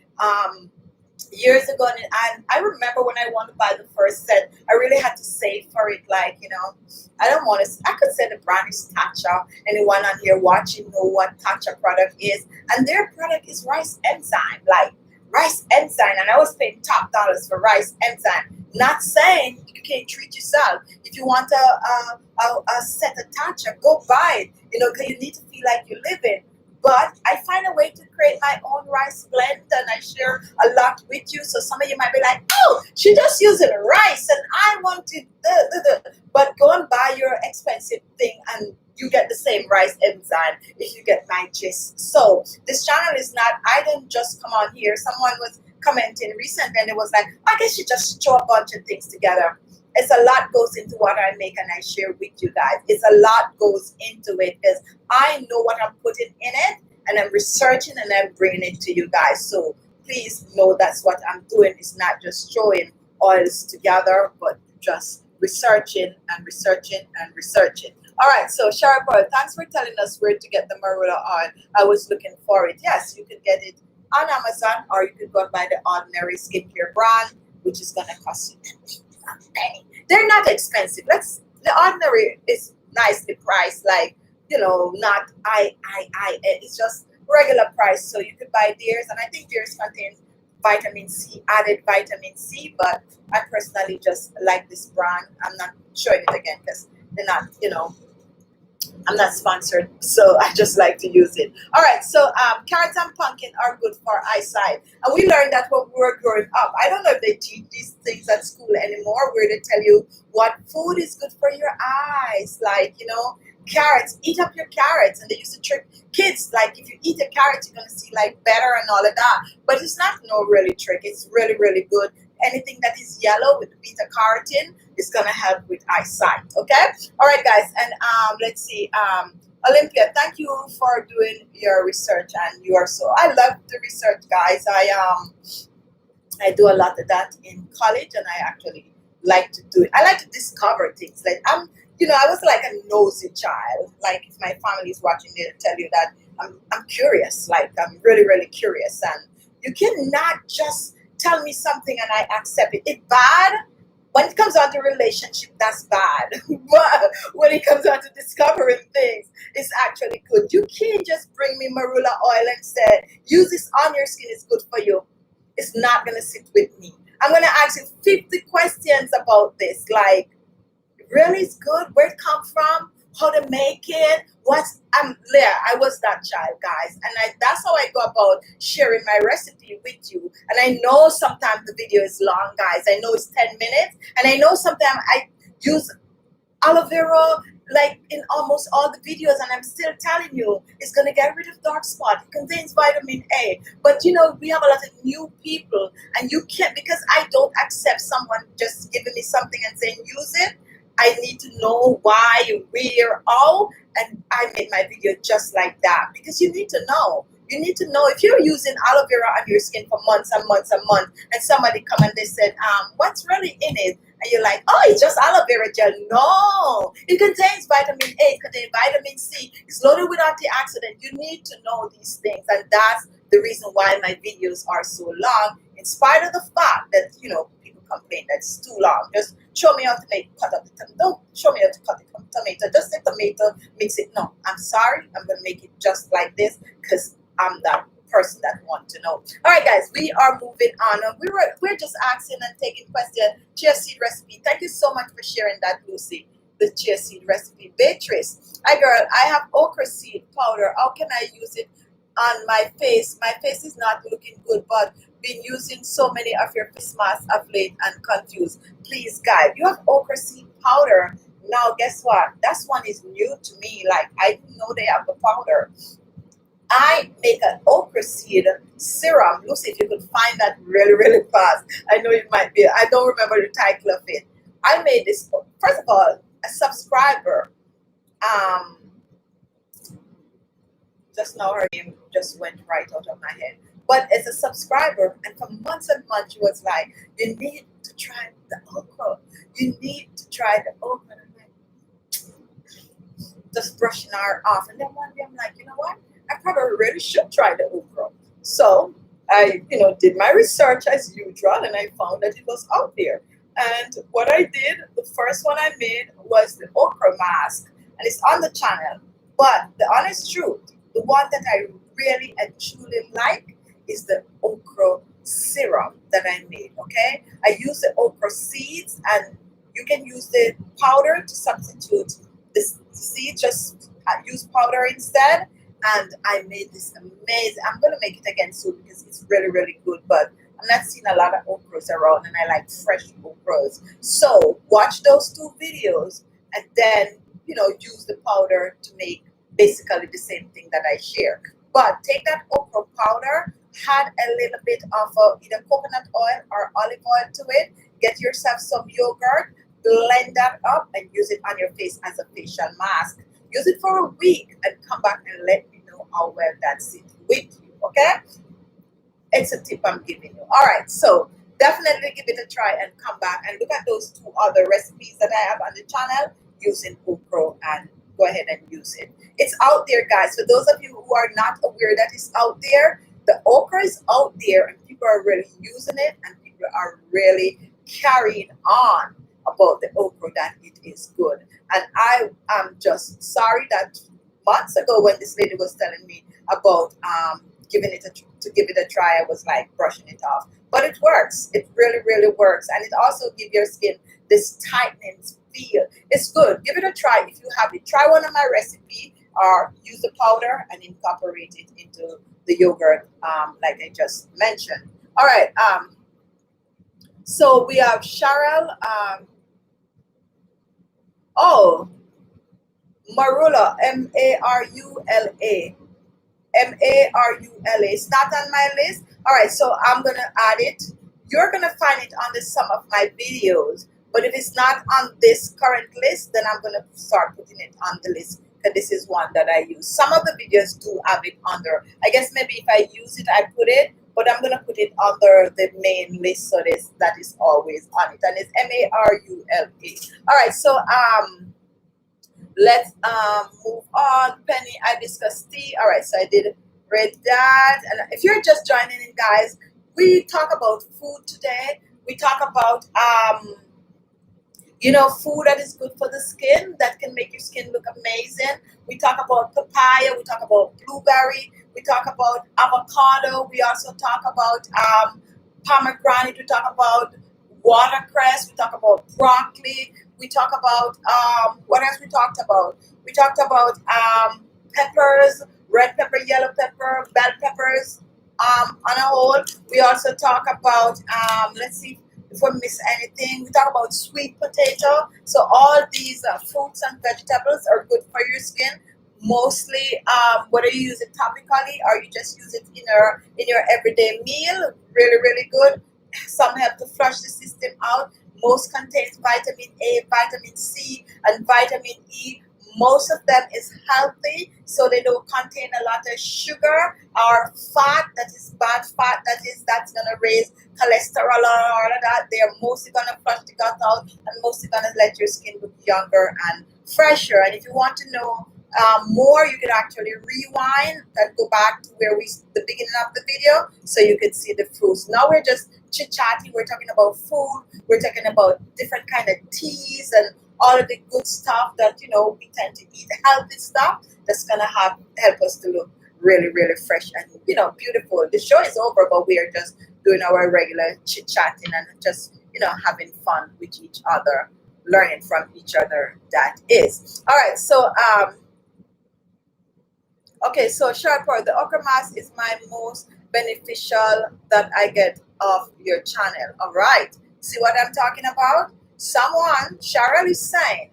years ago, and I remember when I wanted to buy the first set, I really had to save for it. Like, you know, I don't want to, I could say the brand is Tatcha. Anyone on here watching know what Tatcha product is, and their product is rice enzyme, like rice enzyme, and I was paying top dollars for rice enzyme. Not saying you can't treat yourself. If you want a set of Tatcha, go buy it, you know, because you need to feel like you're living. But I find a way to create my own rice blend, and I share a lot with you. So some of you might be like, oh, she just using rice and I want to, but go and buy your expensive thing and you get the same rice enzyme if you get my gist. So this channel is not, I didn't just come on here. Someone was commenting recently and it was like, I guess you just throw a bunch of things together. It's a lot goes into what I make and I share with you guys. It's a lot goes into it because I know what I'm putting in it and I'm researching and I'm bringing it to you guys. So please know that's what I'm doing. It's not just throwing oils together, but just researching and researching and researching. All right, so Sharp Oil, thanks for telling us where to get the marula oil. I was looking for it. Yes, you can get it on Amazon, or you could go buy the ordinary skincare brand, which is going to cost you a penny. They're not expensive. The ordinary is nicely priced, like, you know, not it's just regular price. So you could buy theirs, and I think theirs contains vitamin C, added vitamin C, but I personally just like this brand. I'm not showing it again because they're not, you know, I'm not sponsored, so I just like to use it. All right, so carrots and pumpkin are good for eyesight. And we learned that when we were growing up. I don't know if they teach these things at school anymore, where they tell you what food is good for your eyes. Like, you know, carrots, eat up your carrots. And they used to trick kids, like, if you eat a carrot, you're going to see, like, better and all of that. But it's not no really trick. It's really, really good. Anything that is yellow with beta carotene is gonna help with eyesight. Okay. All right, guys, and let's see. Olympia, thank you for doing your research, and you are so. I love the research, guys. I do a lot of that in college, and I actually like to do it. I like to discover things. Like you know, I was like a nosy child. Like if my family is watching, they'll tell you that I'm curious. Like I'm really, really curious, and you cannot just tell me something and I accept it. It's bad. When it comes down to relationship, that's bad. But when it comes down to discovering things, it's actually good. You can't just bring me marula oil and say, use this on your skin, it's good for you. It's not going to sit with me. I'm going to ask you 50 questions about this. Like, really, it's good? Where it come from? How to make it? What's there? I was that child, guys, and that's how I go about sharing my recipe with you. And I know sometimes the video is long, guys. I know it's 10 minutes, and I know sometimes I use aloe vera like in almost all the videos, and I'm still telling you it's gonna get rid of dark spot. It contains vitamin A. But you know, we have a lot of new people, and you can't, because I don't accept someone just giving me something and saying use it. I need to know why, where, how, and I made my video just like that, because you need to know. You need to know if you're using aloe vera on your skin for months and months and months, and somebody come and they said, what's really in it? And you're like, oh, it's just aloe vera gel. No, it contains vitamin A, it contains vitamin C, it's loaded with antioxidant. You need to know these things, and that's the reason why my videos are so long, in spite of the fact that, you know, people complain that it's too long. Just show me how to cut up the tomato. Don't show me how to cut the tomato. Just the tomato, mix it. No, I'm sorry. I'm going to make it just like this because I'm that person that want to know. All right, guys, we are moving on. We're just asking and taking questions. Chia seed recipe. Thank you so much for sharing that, Lucy. The chia seed recipe. Beatrice. Hi, girl. I have okra seed powder. How can I use it on my face. My face is not looking good, but been using so many of your face masks of late and confused. Please, guys, you have okra seed powder. Now, guess what? That one is new to me. Like, I didn't know they have the powder. I make an okra seed serum. Lucy, if you could find that really, really fast. I know it might be, I don't remember the title of it. I made this, first of all, a subscriber. Um, just now her name just went right out of my head. But as a subscriber, and for months and months, she was like, you need to try the okra. You need to try the okra. And I'm like, just brushing her off. And then one day I'm like, you know what? I probably really should try the okra. So I, did my research as usual, and I found that it was out there. And what I did, the first one I made was the okra mask, and it's on the channel. But the honest truth, the one that I really and truly like is the okra serum that I made. Okay, I use the okra seeds, and you can use the powder to substitute the seeds. Just use powder instead. And I made this amazing. I'm gonna make it again soon because it's really, really good. But I'm not seeing a lot of okras around, and I like fresh okras. So watch those two videos, and then use the powder to make basically the same thing that I share. But take that okra powder, add a little bit of either coconut oil or olive oil to it. Get yourself some yogurt, blend that up, and use it on your face as a facial mask. Use it for a week and come back and let me know how well that sits with you. Okay? It's a tip I'm giving you. All right, so definitely give it a try and come back and look at those two other recipes that I have on the channel using okra, and go ahead and use it. It's out there, guys. For those of you who are not aware that it's out there, the okra is out there and people are really using it, and people are really carrying on about the okra that it is good. And I am just sorry that months ago when this lady was telling me about giving it to give it a try, I was like brushing it off. But it works. It really, really works. And it also gives your skin this tightening feel. It's good. Give it a try if you have it. Try one of my recipe or use the powder and incorporate it into the yogurt like I just mentioned. All right. So we have Cheryl. Marula, Marula. Marula. It's not on my list. All right, so I'm going to add it. You're going to find it under some of my videos. But if it's not on this current list, then I'm going to start putting it on the list, because this is one that I use. Some of the videos do have it under. I guess maybe if I use it, I put it. But I'm going to put it under the main list, so that is always on it. And it's Marula. All right, so let's move on. Penny hibiscus tea. All right, so I did read that. And if you're just joining in, guys, we talk about food today. We talk about food that is good for the skin, that can make your skin look amazing. We talk about papaya. We talk about blueberry. We talk about avocado. We also talk about pomegranate. We talk about watercress. We talk about broccoli. We talk about what else we talked about? We talked about peppers, red pepper, yellow pepper, bell peppers on a whole. We also talk about, let's see if we miss anything. We talk about sweet potato. So all these fruits and vegetables are good for your skin. Mostly, whether you use it topically or you just use it in your everyday meal, really, really good. Some help to flush the system out. Most contains vitamin A, vitamin C, and vitamin E. Most of them is healthy, so they don't contain a lot of sugar or fat that is bad fat, that's gonna raise cholesterol or all of that. They are mostly gonna flush the gut out, and mostly gonna let your skin look younger and fresher. And if you want to know more, you can actually rewind and go back to the beginning of the video, so you can see the fruits. Now we're just chit-chatting. We're talking about food. We're talking about different kind of teas and all of the good stuff that we tend to eat, healthy stuff that's gonna help us to look really, really fresh and beautiful. The show is over, but we are just doing our regular chit-chatting and just having fun with each other, learning from each other. That is all right. So Okay, so sharper, the okra mask is my most beneficial that I get off your channel. All right. See what I'm talking about? Someone, Cheryl is saying,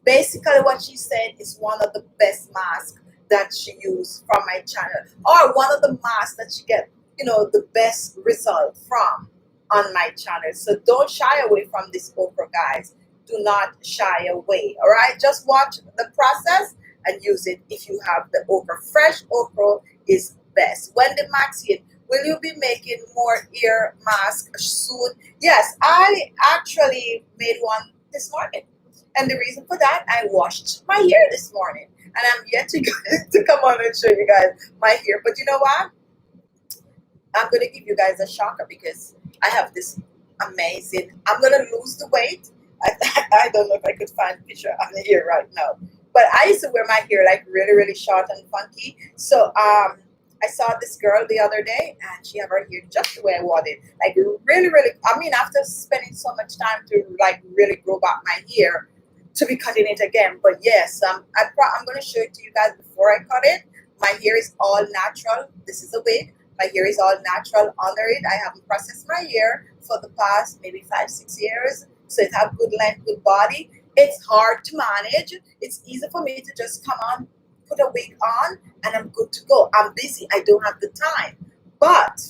basically what she said is one of the best masks that she used from my channel, or one of the masks that she get, the best result from on my channel. So don't shy away from this okra, guys. Do not shy away. All right, just watch the process and use it. If you have the okra, fresh okra is best. When the maxi, will you be making more ear mask soon? Yes, I actually made one this morning. And the reason for that, I washed my hair this morning. And I'm yet to, to come on and show you guys my hair. But you know what? I'm going to give you guys a shocker because I have this amazing, I'm going to lose the weight. I, I don't know if I could find a picture on the hair right now. But I used to wear my hair like really, really short and funky. So I saw this girl the other day and she had her hair just the way I wanted. Like really, really, I mean, after spending so much time to like really grow back my hair, to be cutting it again. But yes, I'm going to show it to you guys before I cut it. My hair is all natural. This is a wig. My hair is all natural under it. I haven't processed my hair for the past maybe 5, 6 years. So it has good length, good body. It's hard to manage. It's easy for me to just come on, put a wig on, and I'm good to go. I'm busy. I don't have the time. But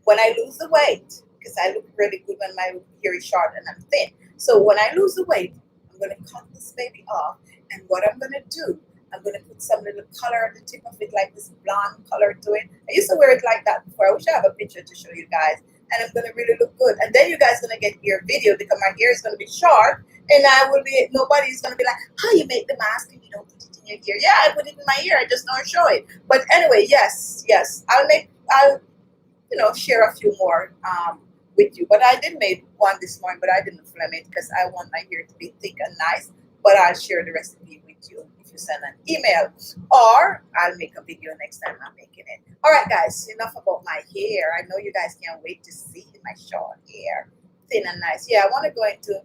when I lose the weight, because I look really good when my hair is short and I'm thin. So when I lose the weight, I'm going to cut this baby off. And what I'm going to do, I'm going to put some little color at the tip of it, like this blonde color to it. I used to wear it like that before. I wish I have a picture to show you guys. And I'm going to really look good. And then you guys going to get your video because my hair is going to be short. And I will be, nobody's going to be like, how you make the mask and you don't put it in your hair. Yeah, I put it in my hair. I just don't show it. But anyway, yes. I'll share a few more with you. But I did make one this morning, but I didn't film it because I want my hair to be thick and nice. But I'll share the recipe with you if you send an email, or I'll make a video next time I'm making it. All right, guys, enough about my hair. I know you guys can't wait to see my short hair, thin and nice. Yeah, I want to go into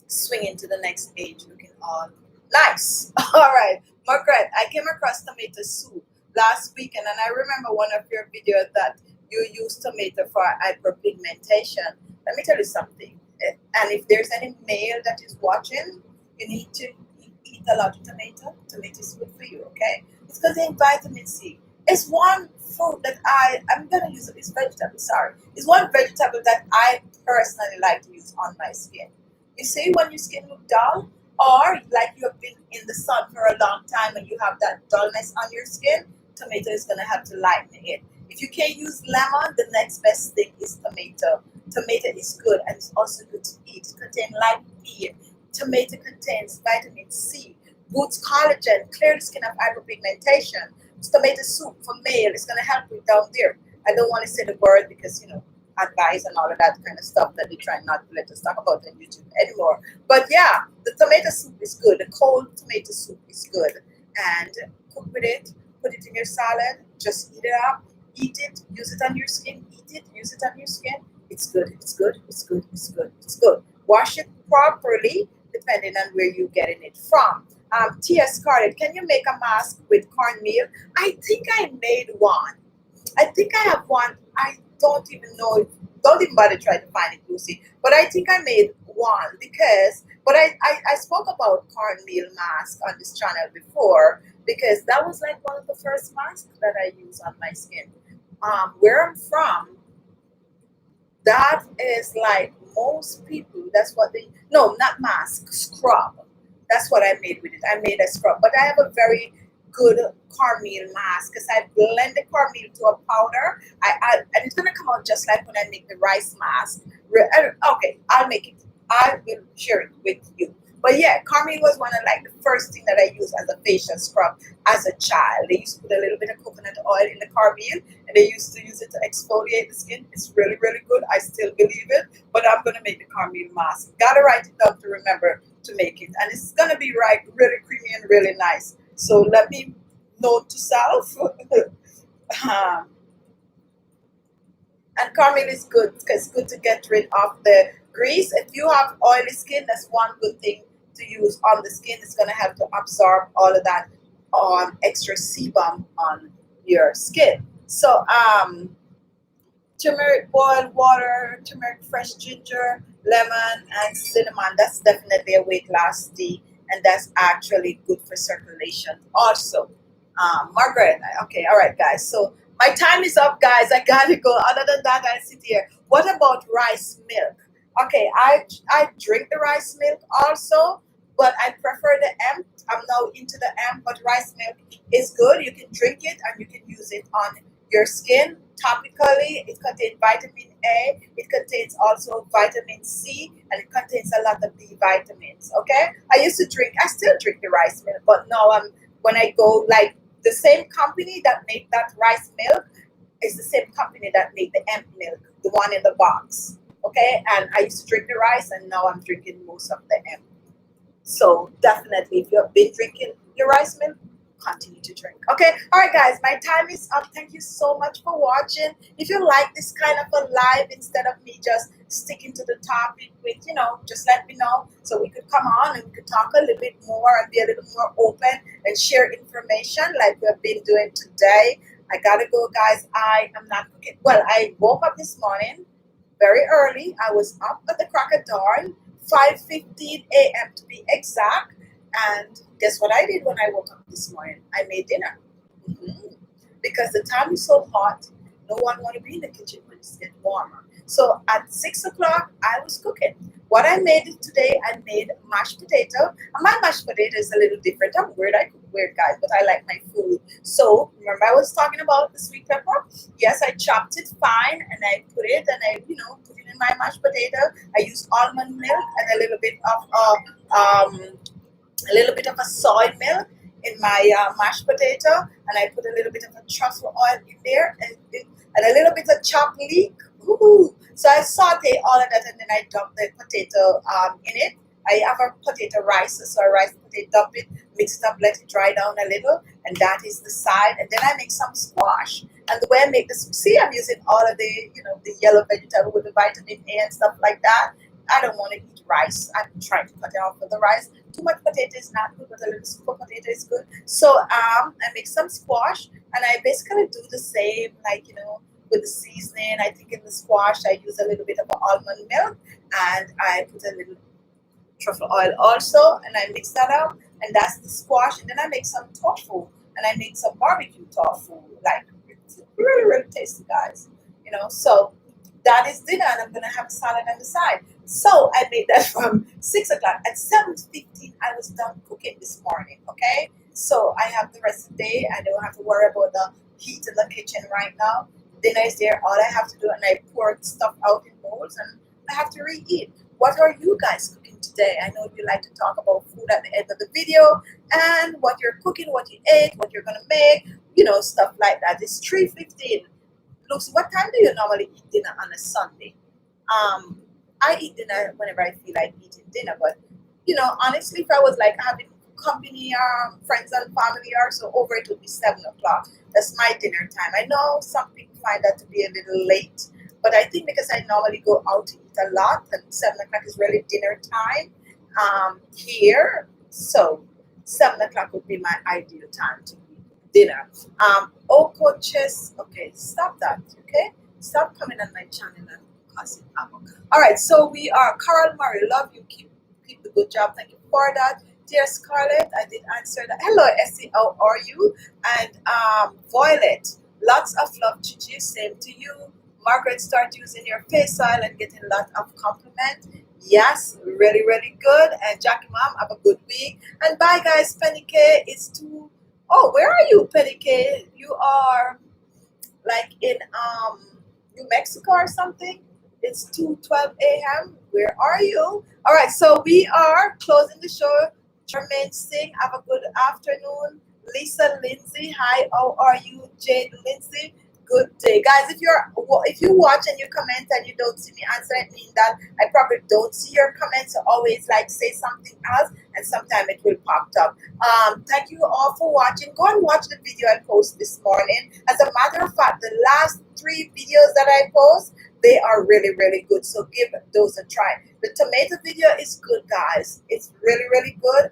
swing into the next age looking all nice. All right, Margaret, I came across tomato soup last weekend, and I remember one of your videos that you use tomato for hyperpigmentation. Let me tell you something. And if there's any male that is watching, you need to eat a lot of tomato. Tomato is good for you, okay? It's contains vitamin C. It's one fruit that I'm gonna use it. It's vegetable. Sorry, it's one vegetable that I personally like to use on my skin. You see, when your skin look dull, or like you have been in the sun for a long time and you have that dullness on your skin, tomato is gonna help to lighten it. If you can't use lemon, the next best thing is tomato. Tomato is good and it's also good to eat. It contains lycopene. Tomato contains vitamin C, boosts collagen, clear the skin of hyperpigmentation. It's tomato soup for male. It's going to help you down there. I don't want to say the word because, advice and all of that kind of stuff that they try not to let us talk about on YouTube anymore. But yeah, the tomato soup is good. The cold tomato soup is good. And cook with it, put it in your salad, just eat it up, eat it, use it on your skin, eat it, use it on your skin. It's good, it's good, it's good, it's good, it's good. Wash it properly depending on where you're getting it from. Tia Scarlett, can you make a mask with cornmeal? I think I made one. I think I have one. I don't even know. Don't even bother trying to find it, Lucy. But I think I made one but I spoke about cornmeal mask on this channel before because that was like one of the first masks that I use on my skin. Where I'm from, that is like most people, that's what they, no, not mask, scrub. That's what I made with it. I made a scrub, but I have a very good cornmeal mask because I blend the cornmeal to a powder. And it's gonna come out just like when I make the rice mask. Okay, I'll make it. I will share it with you. But yeah, cornmeal was one of like the first thing that I used as a facial scrub as a child. They used to put a little bit of coconut oil in the cornmeal and they used to use it to exfoliate the skin. It's really, really good. I still believe it, but I'm gonna make the cornmeal mask. Gotta write it down to remember to make it. And it's gonna be really creamy and really nice. So let me note to self. And cornmeal is good because it's good to get rid of the grease. If you have oily skin, that's one good thing to use on the skin. It's going to help to absorb all of that extra sebum on your skin. So turmeric boiled water, turmeric fresh ginger, lemon, and cinnamon. That's definitely a weight loss tea, and that's actually good for circulation also. Margaret, okay, all right, guys. So my time is up, guys. I gotta go. Other than that, I sit here. What about rice milk? Okay, I drink the rice milk also, but I prefer the M. I'm now into the M, but rice milk is good. You can drink it and you can use it on your skin topically. It contains vitamin A, it contains also vitamin C, and it contains a lot of B vitamins. Okay, I still drink the rice milk, but now when I go, like, the same company that make that rice milk is the same company that made the hemp milk, the one in the box. Okay, and I used to drink the rice, and now I'm drinking most of the hemp. So definitely, if you've been drinking your rice milk, continue to drink. Okay, all right, guys, my time is up. Thank you so much for watching. If you like this kind of a live, instead of me just sticking to the topic with, just let me know so we could come on and we could talk a little bit more and be a little more open and share information like we've been doing today. I gotta go, guys. I am not cooking. Well, I woke up this morning very early. I was up at the crack of dawn, 5:15 a.m. to be exact. And guess what I did when I woke up this morning? I made dinner. Mhm. Because the time is so hot, no one want to be in the kitchen when it's getting warmer. So at 6 o'clock, I was cooking. What I made today, I made mashed potato. And my mashed potato is a little different. I'm weird. I cook weird, guys, but I like my food. So remember I was talking about the sweet pepper? Yes, I chopped it fine and I put it and put it in my mashed potato. I used almond milk and a little bit of a soy milk in my mashed potato, and I put a little bit of a truffle oil in there, and a little bit of chopped leek. Ooh. So I saute all of that, and then I dump the potato in it. I have a potato rice, so I rice the potato, dump it, mix it up, let it dry down a little, and that is the side. And then I make some squash. And the way I make this, see, I'm using all of the yellow vegetable with the vitamin A and stuff like that. I don't want to eat rice. I'm trying to cut it off for the rice. Too much potato is not good, but a little scoop of potato is good. So I make some squash, and I basically do the same, with the seasoning. I think in the squash I use a little bit of almond milk, and I put a little truffle oil also, and I mix that up, and that's the squash. And then I make some tofu, and I make some barbecue tofu. Like, it's really, really tasty, guys. So that is dinner, and I'm gonna have a salad on the side. So I made that from 6 o'clock. At 7:15, I was done cooking this morning. Okay, so I have the rest of the day. I don't have to worry about the heat in the kitchen right now. Dinner is there. All I have to do, and I pour stuff out in bowls, and I have to reheat. What are you guys cooking today? I know you like to talk about food at the end of the video, and what you're cooking, what you ate, what you're gonna make, stuff like that. It's 3:15. Lucy, what time do you normally eat dinner on a Sunday? I eat dinner whenever I feel like eating dinner, but honestly, if I was like having company, friends and family or so over, it would be 7 o'clock. That's my dinner time. I know some people find that to be a little late, but I think because I normally go out to eat a lot, and 7 o'clock is really dinner time here. So 7 o'clock would be my ideal time to eat dinner. Coaches, okay, stop that, okay? Stop coming on my channel and causing havoc. All right, so we are Carol Murray. Love you. Keep the good job. Thank you for that. Dear Scarlett, I did answer that. Hello, Essie, how are you? And Violet, lots of love, Khichi. Same to you. Margaret, start using your face oil and getting a lot of compliment. Yes, really, really good. And Jackie Mom, have a good week. And bye, guys. Penny K, it's too. Oh, where are you, Penny K? You are like in New Mexico or something. It's 2:12 a.m. Where are you? All right, so we are closing the show. Jermaine Singh, have a good afternoon. Lisa Lindsay, hi, how are you? Jade Lindsay, good day. Guys, if you watch and you comment and you don't see me answer, it means that I probably don't see your comments. So always say something else, and sometime it will pop up. Thank you all for watching. Go and watch the video I posted this morning. As a matter of fact, the last 3 videos that I post, they are really, really good. So give those a try. The tomato video is good, guys. It's really, really good.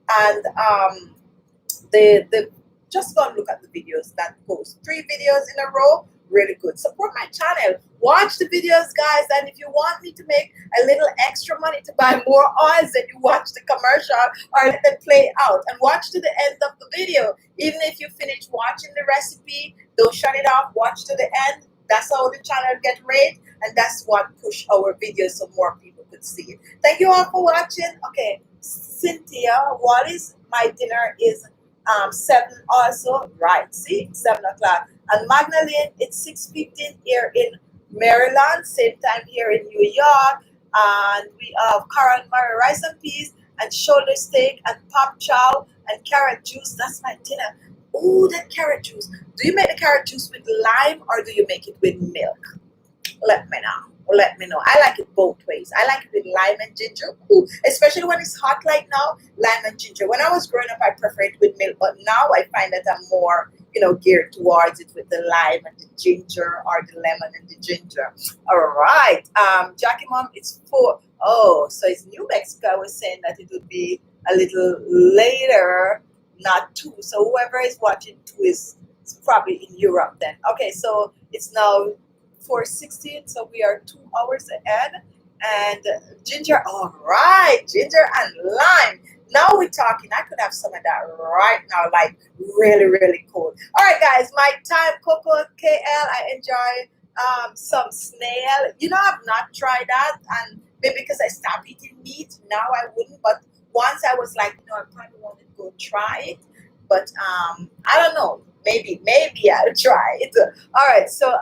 And the just go and look at the videos that post 3 videos in a row. Really good. Support my channel. Watch the videos, guys. And if you want me to make a little extra money to buy more oils, then you watch the commercial or let them play out and watch to the end of the video. Even if you finish watching the recipe, don't shut it off. Watch to the end. That's how the channel get rated, and that's what push our videos so more people could see it. Thank you all for watching. Okay, Cynthia, what is my dinner is 7 also, right? See, 7 o'clock. And Magdalene, it's 6:15 here in Maryland, same time here in New York. And we have Carol Murray rice and peas and shoulder steak and pop chow and carrot juice. That's my dinner. Oh, that carrot juice. Do you make the carrot juice with lime or do you make it with milk? Let me know. Let me know. I like it both ways. I like it with lime and ginger. Ooh, especially when it's hot like now, lime and ginger. When I was growing up, I preferred it with milk, but now I find that I'm more, geared towards it with the lime and the ginger or the lemon and the ginger. All right. Jackie Mom, it's 4. Oh, so it's New Mexico. I was saying that it would be a little later, not 2. So whoever is watching 2 is probably in Europe then. Okay, so it's now 4:16, so we are 2 hours ahead. And ginger, all right, ginger and lime. Now we're talking. I could have some of that right now, like really, really cold. All right, guys, my time, Coco KL. I enjoy some snail. I've not tried that, and maybe because I stopped eating meat, now I wouldn't. But once I was like, I probably want to go try it. But I don't know. Maybe I'll try it. All right, so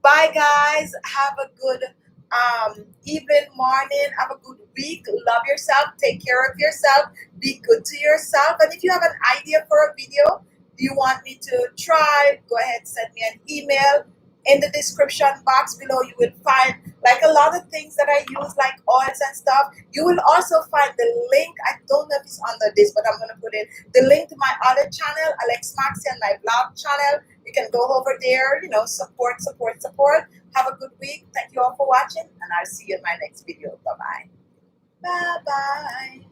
bye, guys. Have a good evening, morning. Have a good week. Love yourself. Take care of yourself. Be good to yourself. And if you have an idea for a video you want me to try, go ahead, send me an email. In the description box below, you will find like a lot of things that I use, like oils and stuff. You will also find the link. I don't know if it's under this, but I'm going to put it. The link to my other channel, ALESMAXii, and my blog channel. You can go over there, support. Have a good week. Thank you all for watching, and I'll see you in my next video. Bye-bye. Bye-bye.